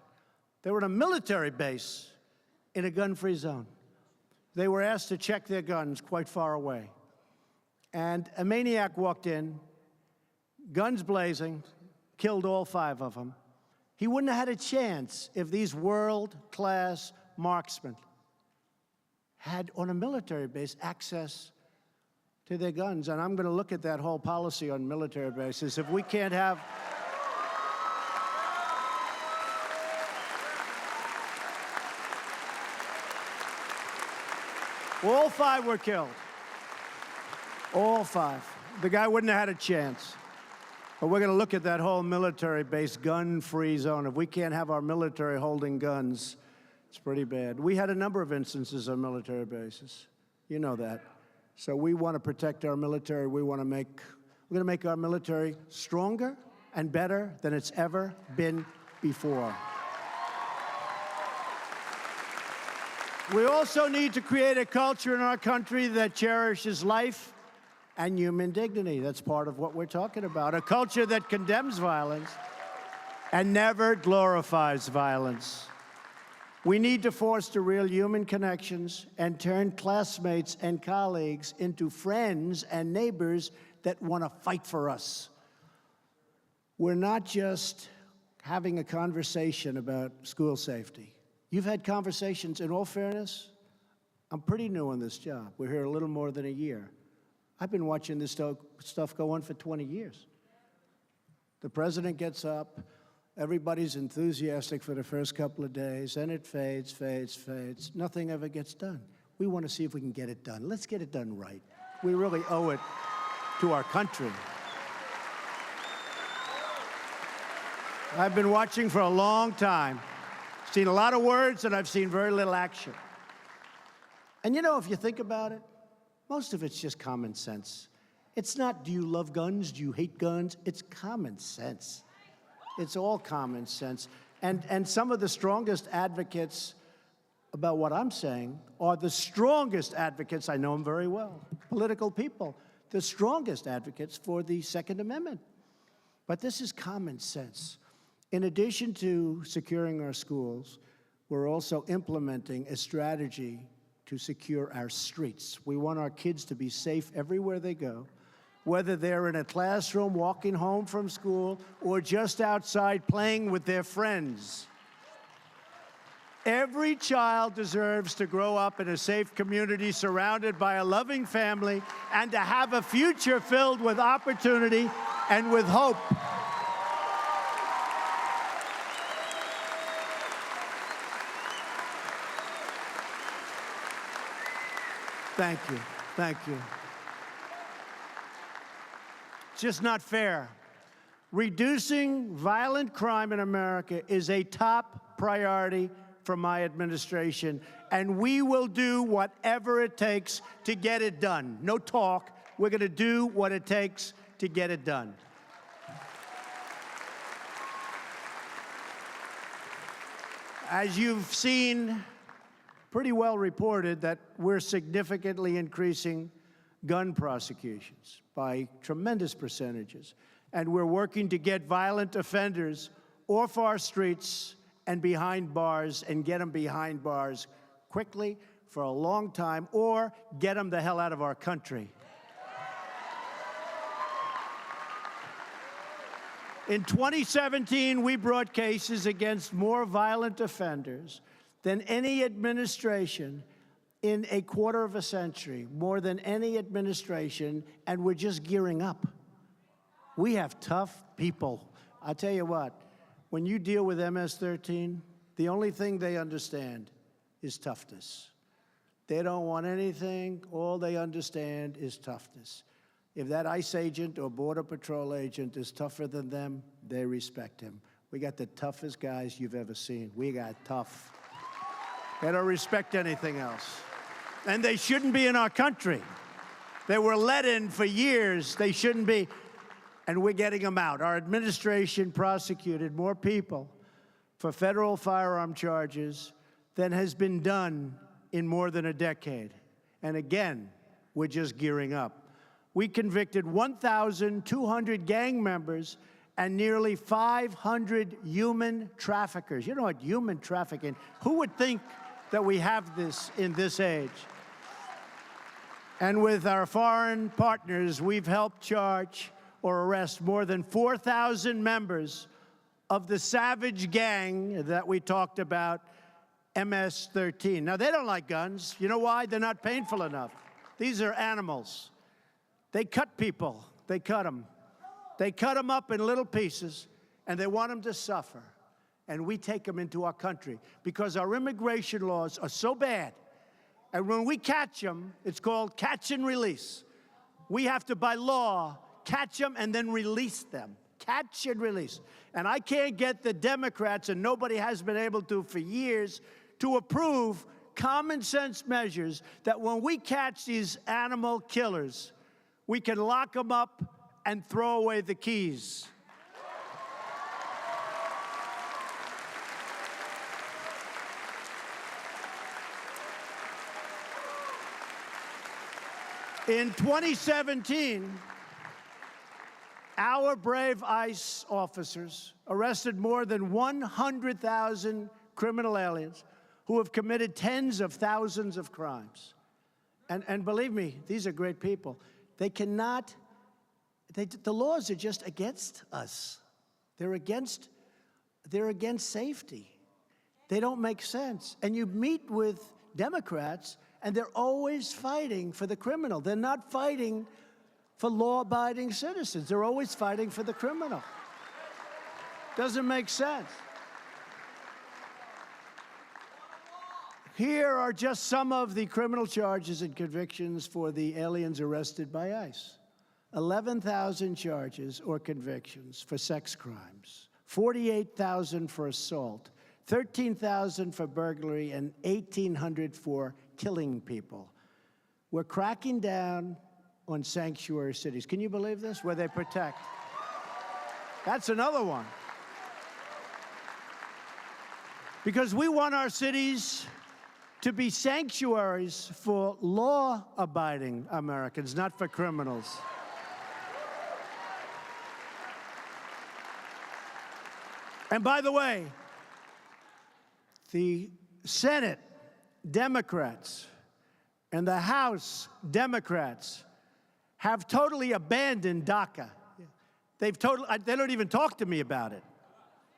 They were in a military base in a gun-free zone. They were asked to check their guns quite far away. And a maniac walked in, guns blazing, killed all 5 of them. He wouldn't have had a chance if these world-class marksmen had, on a military base, access to their guns. And I'm going to look at that whole policy on military bases. If we can't have... All 5 were killed. All 5. The guy wouldn't have had a chance. But we're going to look at that whole military-based gun-free zone. If we can't have our military holding guns, it's pretty bad. We had a number of instances on military bases. You know that. So we want to protect our military. We're going to make our military stronger and better than it's ever been before. We also need to create a culture in our country that cherishes life and human dignity. That's part of what we're talking about. A culture that condemns violence and never glorifies violence. We need to foster real human connections and turn classmates and colleagues into friends and neighbors that want to fight for us. We're not just having a conversation about school safety. You've had conversations, in all fairness, I'm pretty new on this job. We're here a little more than a year. I've been watching this stuff go on for 20 years. The president gets up, everybody's enthusiastic for the first couple of days, and it fades, fades, fades. Nothing ever gets done. We want to see if we can get it done. Let's get it done right. We really owe it to our country. I've been watching for a long time. Seen a lot of words, and I've seen very little action. And you know, if you think about it, most of it's just common sense. It's not, do you love guns? Do you hate guns? It's common sense. It's all common sense. And some of the strongest advocates about what I'm saying are the strongest advocates, I know them very well, political people, the strongest advocates for the Second Amendment. But this is common sense. In addition to securing our schools, we're also implementing a strategy to secure our streets. We want our kids to be safe everywhere they go, whether they're in a classroom walking home from school or just outside playing with their friends. Every child deserves to grow up in a safe community surrounded by a loving family and to have a future filled with opportunity and with hope. Thank you. Thank you. It's just not fair. Reducing violent crime in America is a top priority for my administration, and we will do whatever it takes to get it done. No talk. We're going to do what it takes to get it done. As you've seen, pretty well reported that we're significantly increasing gun prosecutions by tremendous percentages. And we're working to get violent offenders off our streets and behind bars, and get them behind bars quickly for a long time, or get them the hell out of our country. In 2017, we brought cases against more violent offenders than any administration in a quarter of a century, more than any administration, and we're just gearing up. We have tough people. I'll tell you what, when you deal with MS-13, the only thing they understand is toughness. They don't want anything. All they understand is toughness. If that ICE agent or Border Patrol agent is tougher than them, they respect him. We got the toughest guys you've ever seen. We got tough. They don't respect anything else. And they shouldn't be in our country. They were let in for years. They shouldn't be. And we're getting them out. Our administration prosecuted more people for federal firearm charges than has been done in more than a decade. And again, we're just gearing up. We convicted 1,200 gang members and nearly 500 human traffickers. You know what, human trafficking, who would think that we have this in this age? And with our foreign partners, we've helped charge or arrest more than 4,000 members of the savage gang that we talked about, MS-13. Now, they don't like guns. You know why? They're not painful enough. These are animals. They cut people. They cut them. They cut them up in little pieces, and they want them to suffer. And we take them into our country because our immigration laws are so bad. And when we catch them, it's called catch and release. We have to, by law, catch them and then release them. Catch and release. And I can't get the Democrats, and nobody has been able to for years, to approve common sense measures that when we catch these animal killers, we can lock them up and throw away the keys. In 2017, our brave ICE officers arrested more than 100,000 criminal aliens who have committed tens of thousands of crimes. And believe me, these are great people. They cannot, the laws are just against us. They're against safety. They don't make sense. And you meet with Democrats, and they're always fighting for the criminal. They're not fighting for law-abiding citizens. They're always fighting for the criminal. Doesn't make sense. Here are just some of the criminal charges and convictions for the aliens arrested by ICE. 11,000 charges or convictions for sex crimes, 48,000 for assault, 13,000 for burglary, and 1,800 for killing people. We're cracking down on sanctuary cities. Can you believe this? Where they protect. That's another one. Because we want our cities to be sanctuaries for law-abiding Americans, not for criminals. And by the way, the Senate Democrats and the House Democrats have totally abandoned DACA. They don't even talk to me about it.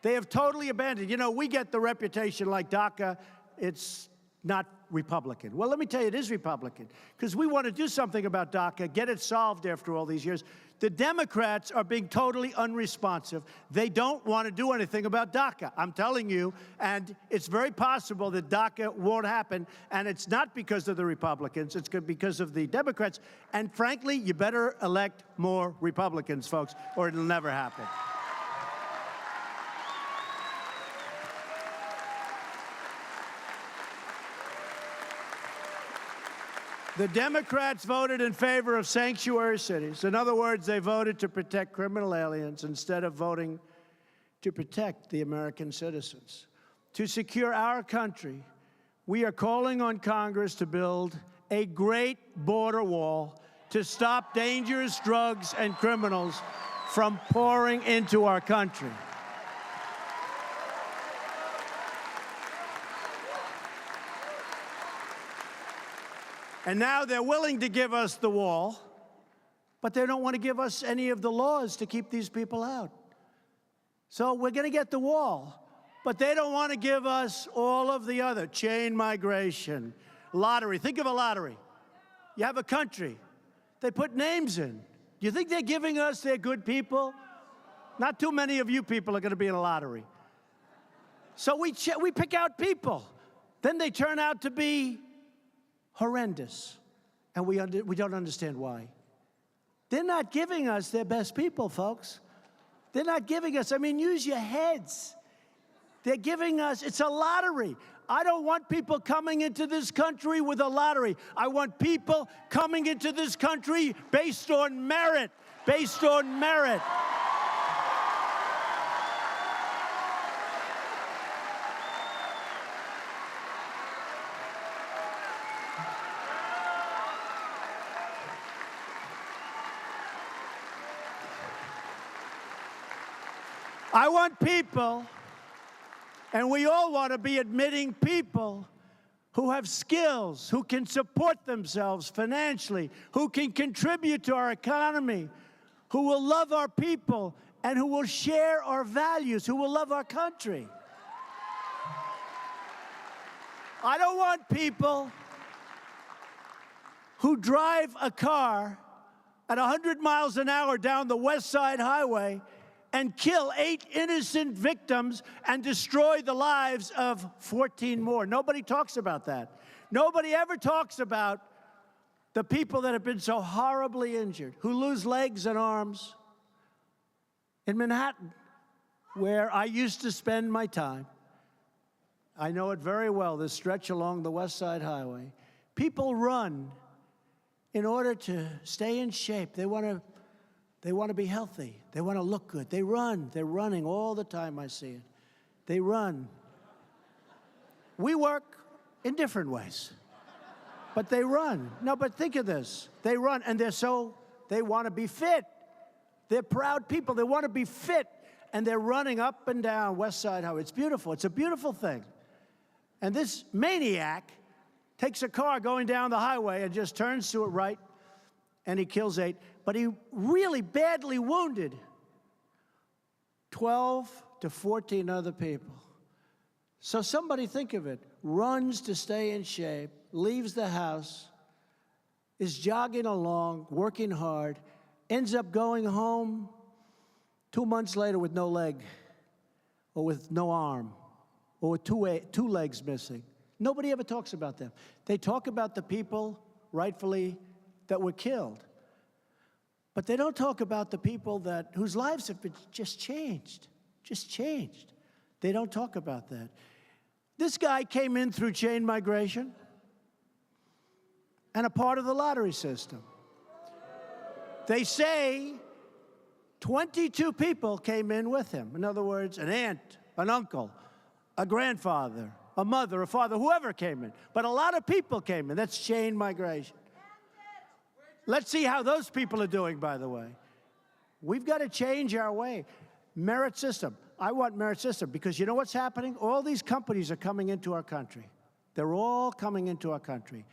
They have totally abandoned. You know, we get the reputation like DACA, it's not Republican. Well, let me tell you, it is Republican, because we want to do something about DACA, get it solved after all these years. The Democrats are being totally unresponsive. They don't want to do anything about DACA. I'm telling you, and it's very possible that DACA won't happen, and it's not because of the Republicans. It's because of the Democrats. And frankly, you better elect more Republicans, folks, or it'll never happen. The Democrats voted in favor of sanctuary cities. In other words, they voted to protect criminal aliens instead of voting to protect the American citizens. To secure our country, we are calling on Congress to build a great border wall to stop dangerous drugs and criminals from pouring into our country. And now they're willing to give us the wall, but they don't want to give us any of the laws to keep these people out. So we're going to get the wall, but they don't want to give us all of the other, chain migration, lottery. Think of a lottery. You have a country. They put names in. Do you think they're giving us their good people? Not too many of you people are going to be in a lottery. So we pick out people. Then they turn out to be horrendous, and we don't understand why. They're not giving us their best people, folks. They're not giving us, I mean, use your heads. They're giving us, it's a lottery. I don't want people coming into this country with a lottery. I want people coming into this country based on merit, based on merit. I want people, and we all want to be admitting people who have skills, who can support themselves financially, who can contribute to our economy, who will love our people, and who will share our values, who will love our country. I don't want people who drive a car at 100 miles an hour down the West Side Highway and kill 8 innocent victims and destroy the lives of 14 more. Nobody talks about that. Nobody ever talks about the people that have been so horribly injured, who lose legs and arms. In Manhattan, where I used to spend my time, I know it very well, this stretch along the West Side Highway, people run in order to stay in shape. They want to be healthy. They want to look good. They run. They're running all the time. I see it. They run. We work in different ways, but they run. No, but think of this. They run, and they want to be fit. They're proud people. They want to be fit, and they're running up and down West Side Highway. It's beautiful. It's a beautiful thing. And this maniac takes a car going down the highway and just turns to it right, and he kills 8. But he really badly wounded 12 to 14 other people. So somebody think of it, runs to stay in shape, leaves the house, is jogging along, working hard, ends up going home 2 months later with no leg, or with no arm, or with two legs missing. Nobody ever talks about them. They talk about the people, rightfully, that were killed. But they don't talk about the people whose lives have been just changed. Just changed. They don't talk about that. This guy came in through chain migration and a part of the lottery system. They say 22 people came in with him. In other words, an aunt, an uncle, a grandfather, a mother, a father, whoever came in. But a lot of people came in. That's chain migration. Let's see how those people are doing, by the way. We've got to change our way. Merit system. I want merit system because you know what's happening? All these companies are coming into our country. They're all coming into our country.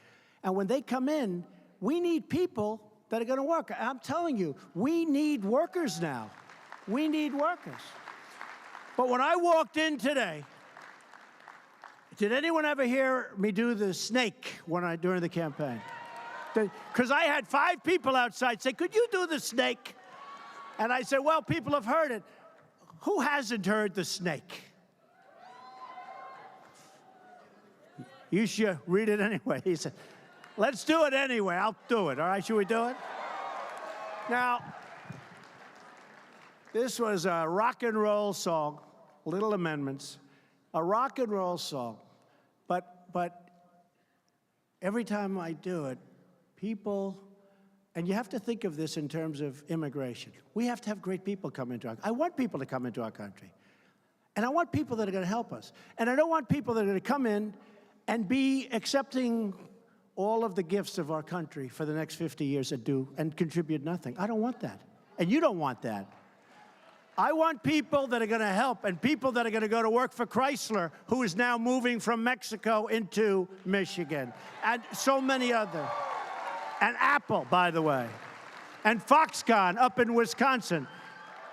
And when they come in, we need people that are going to work. I'm telling you, we need workers now. We need workers. But when I walked in today, did anyone ever hear me do the snake during the campaign? Because I had 5 people outside say, could you do the snake? And I said, well, people have heard it. Who hasn't heard the snake? You should read it anyway. He said, let's do it anyway. I'll do it. All right, should we do it? Now, this was a rock and roll song, little amendments, a rock and roll song. But every time I do it, people, and you have to think of this in terms of immigration. We have to have great people come into our country. I want people to come into our country. And I want people that are going to help us. And I don't want people that are going to come in and be accepting all of the gifts of our country for the next 50 years and contribute nothing. I don't want that. And you don't want that. I want people that are going to help and people that are going to go to work for Chrysler, who is now moving from Mexico into Michigan, and so many other. And Apple, by the way, and Foxconn up in Wisconsin.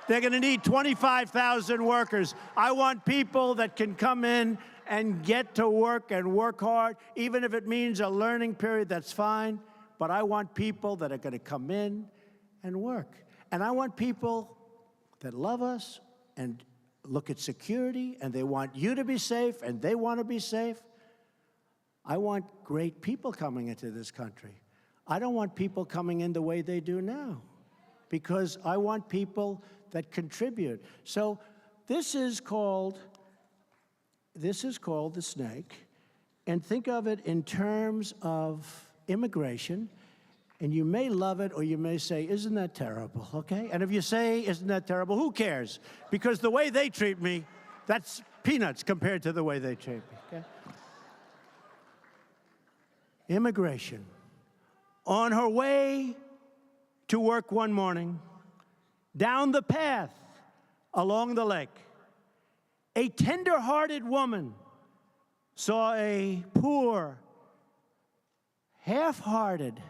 They're going to need 25,000 workers. I want people that can come in and get to work and work hard. Even if it means a learning period, that's fine. But I want people that are going to come in and work. And I want people that love us and look at security, and they want you to be safe, and they want to be safe. I want great people coming into this country. I don't want people coming in the way they do now, because I want people that contribute. So this is called the snake, and think of it in terms of immigration, and you may love it or you may say, isn't that terrible, okay? And if you say, isn't that terrible, who cares? Because the way they treat me, that's peanuts compared to the way they treat me, okay? Immigration. On her way to work one morning, down the path along the lake, a tender-hearted woman saw a poor, half-hearted,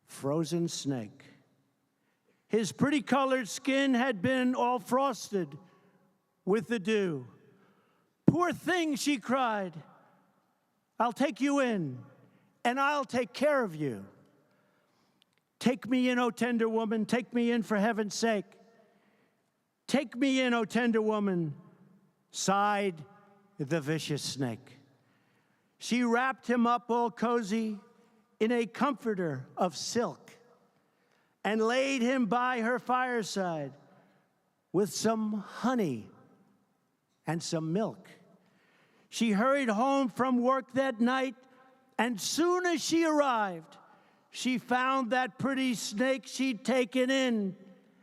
frozen snake. His pretty-colored skin had been all frosted with the dew. Poor thing, she cried, I'll take you in, and I'll take care of you. Take me in, O tender woman, take me in for heaven's sake. Take me in, O tender woman, sighed the vicious snake. She wrapped him up all cozy in a comforter of silk and laid him by her fireside with some honey and some milk. She hurried home from work that night, and soon as she arrived, she found that pretty snake she'd taken in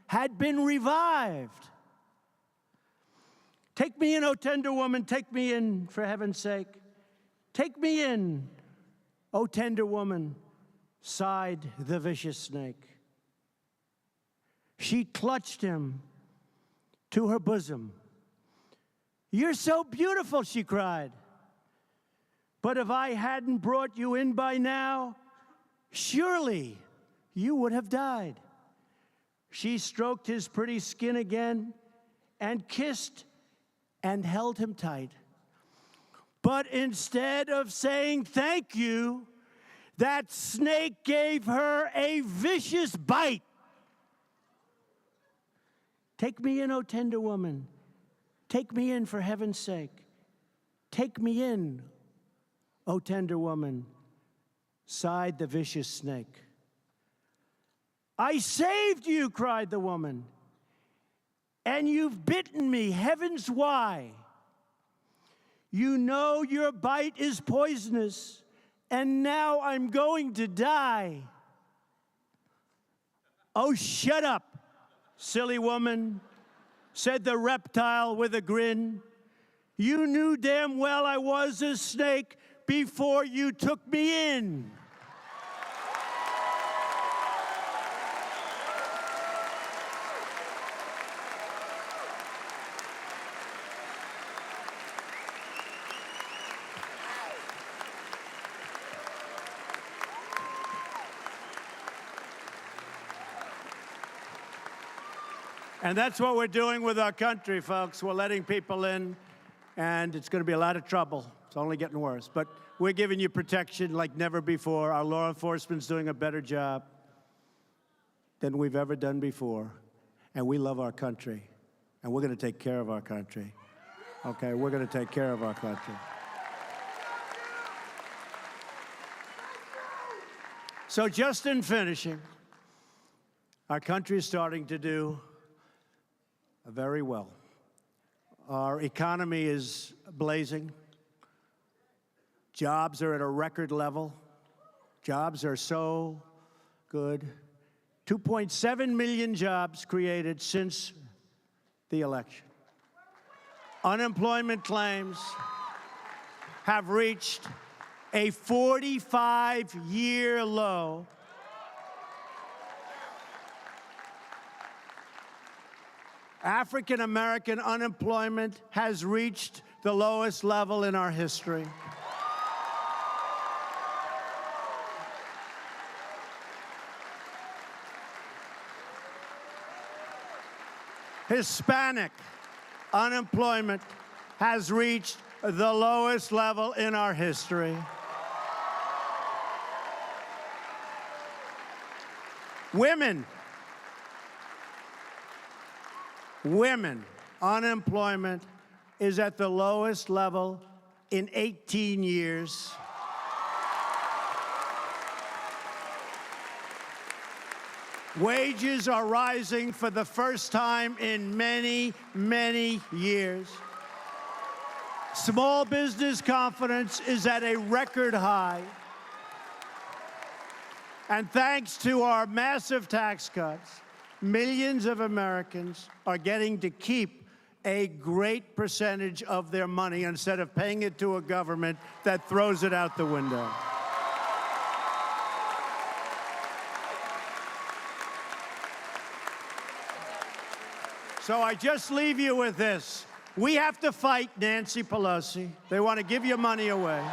had been revived. Take me in, O tender woman, take me in for heaven's sake. Take me in, O tender woman, sighed the vicious snake. She clutched him to her bosom. You're so beautiful, she cried. But if I hadn't brought you in by now, surely you would have died. She stroked his pretty skin again and kissed and held him tight. But instead of saying thank you, that snake gave her a vicious bite. Take me in, O tender woman. Take me in for heaven's sake. Take me in, O tender woman, sighed the vicious snake. I saved you, cried the woman. and you've bitten me. Heavens, why? You know your bite is poisonous, and now I'm going to die. Oh, shut up, silly woman, said the reptile with a grin. You knew damn well I was a snake before you took me in. And that's what we're doing with our country, folks. We're letting people in, and it's going to be a lot of trouble. It's only getting worse. But we're giving you protection like never before. Our law enforcement's doing a better job than we've ever done before. And we love our country, and we're going to take care of our country. Okay, we're going to take care of our country. So just in finishing, our country is starting to do very well. Our economy is blazing. Jobs are at a record level. Jobs are so good. 2.7 million jobs created since the election. Unemployment claims have reached a 45-year low. African-American unemployment has reached the lowest level in our history. Hispanic unemployment has reached the lowest level in our history. Women unemployment is at the lowest level in 18 years. Wages are rising for the first time in many, many years. Small business confidence is at a record high. And thanks to our massive tax cuts, millions of Americans are getting to keep a great percentage of their money instead of paying it to a government that throws it out the window. So I just leave you with this. We have to fight Nancy Pelosi. They want to give your money away.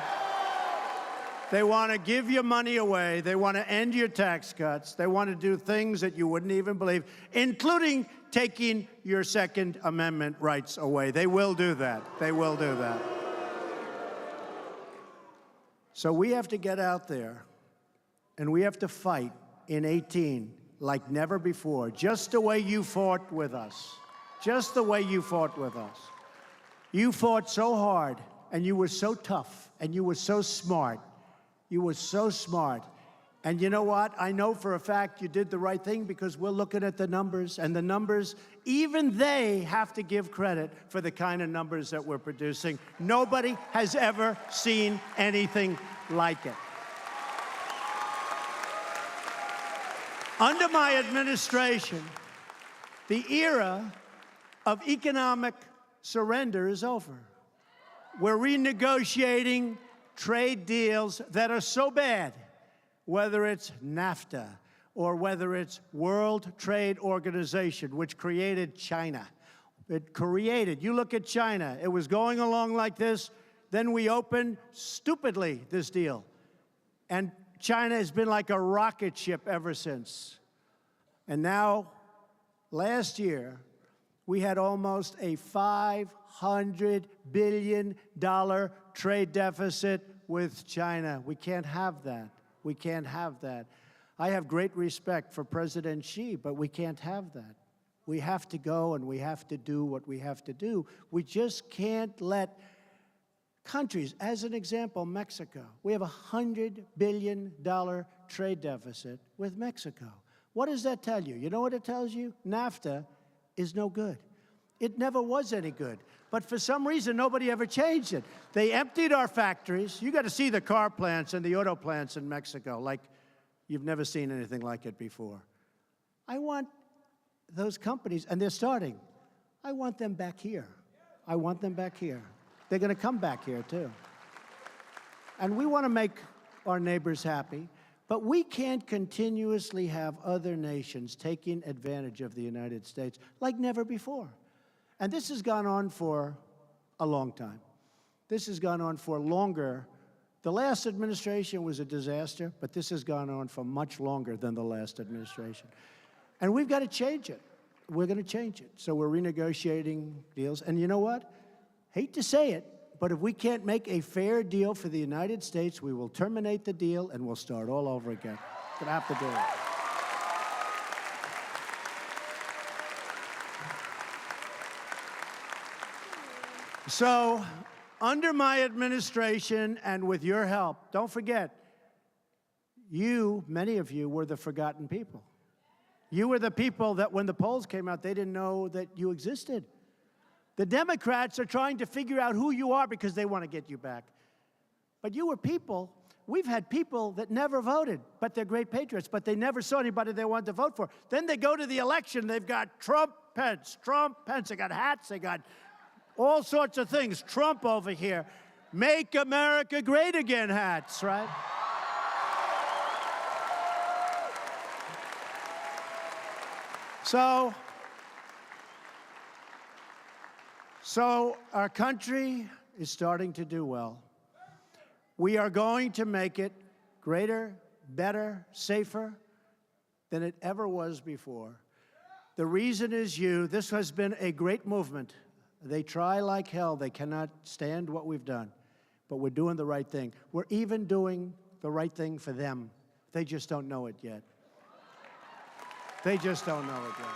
They want to give your money away. They want to end your tax cuts. They want to do things that you wouldn't even believe, including taking your Second Amendment rights away. They will do that. They will do that. So we have to get out there, and we have to fight in 18 like never before, just the way you fought with us. Just the way you fought with us. You fought so hard, and you were so tough, and you were so smart. You were so smart. And you know what? I know for a fact you did the right thing because we're looking at the numbers, and the numbers, even they have to give credit for the kind of numbers that we're producing. Nobody has ever seen anything like it. Under my administration, the era of economic surrender is over. We're renegotiating trade deals that are so bad, whether it's NAFTA or whether it's World Trade Organization, which created China. You look at China, it was going along like this, then we opened, stupidly, this deal. And China has been like a rocket ship ever since. And now, last year, we had almost a $500 billion trade deficit with China. We can't have that. We can't have that. I have great respect for President Xi, but we can't have that. We have to go and we have to do what we have to do. We just can't let countries, as an example, Mexico. We have a $100 billion trade deficit with Mexico. What does that tell you? You know what it tells you? NAFTA is no good. It never was any good. But for some reason, nobody ever changed it. They emptied our factories. You got to see the car plants and the auto plants in Mexico like you've never seen anything like it before. I want those companies, and they're starting. I want them back here. I want them back here. They're going to come back here, too. And we want to make our neighbors happy, but we can't continuously have other nations taking advantage of the United States like never before. And this has gone on for a long time. This has gone on for longer. The last administration was a disaster, but this has gone on for much longer than the last administration. And we've got to change it. We're going to change it. So we're renegotiating deals. And you know what? Hate to say it, but if we can't make a fair deal for the United States, we will terminate the deal and we'll start all over again. We're going to have to do it. So, under my administration and with your help, don't forget, you, many of you, were the forgotten people. You were the people that when the polls came out, they didn't know that you existed. The Democrats are trying to figure out who you are because they want to get you back. But you were people. We've had people that never voted, but they're great patriots, but they never saw anybody they wanted to vote for. Then they go to the election, they've got Trump, Pence, they got hats, they got all sorts of things. Trump over here, Make America Great Again hats, right? So our country is starting to do well. We are going to make it greater, better, safer than it ever was before. The reason is you. This has been a great movement. They try like hell. They cannot stand what we've done. But we're doing the right thing. We're even doing the right thing for them. They just don't know it yet. They just don't know it yet.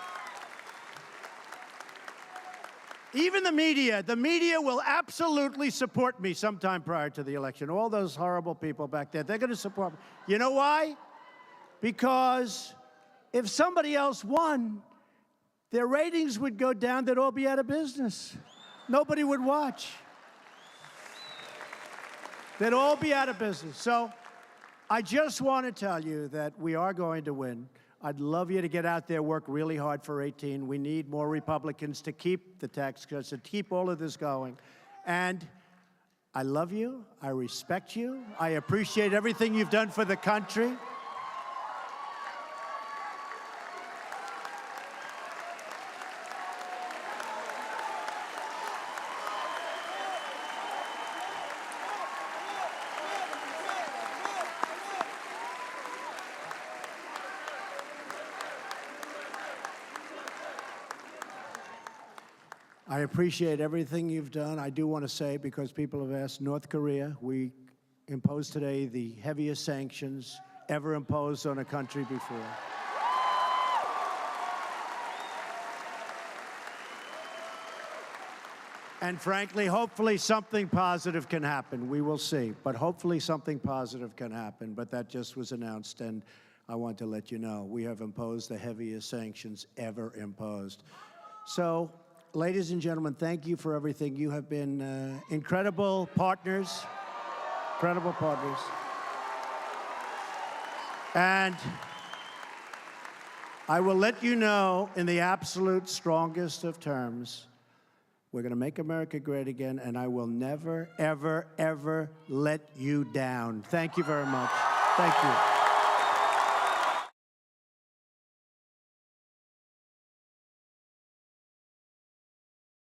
Even the media will absolutely support me sometime prior to the election. All those horrible people back there, they're going to support me. You know why? Because if somebody else won, their ratings would go down, they'd all be out of business. Nobody would watch. They'd all be out of business. So I just want to tell you that we are going to win. I'd love you to get out there, work really hard for 18. We need more Republicans to keep the tax cuts, to keep all of this going. And I love you. I respect you. I appreciate everything you've done for the country. I appreciate everything you've done. I do want to say, because people have asked, North Korea, we imposed today the heaviest sanctions ever imposed on a country before. And frankly, hopefully something positive can happen. We will see. But hopefully something positive can happen. But that just was announced, and I want to let you know we have imposed the heaviest sanctions ever imposed. So, ladies and gentlemen, thank you for everything. You have been incredible partners. Incredible partners. And I will let you know in the absolute strongest of terms, we're going to make America great again, and I will never, ever, ever let you down. Thank you very much. Thank you.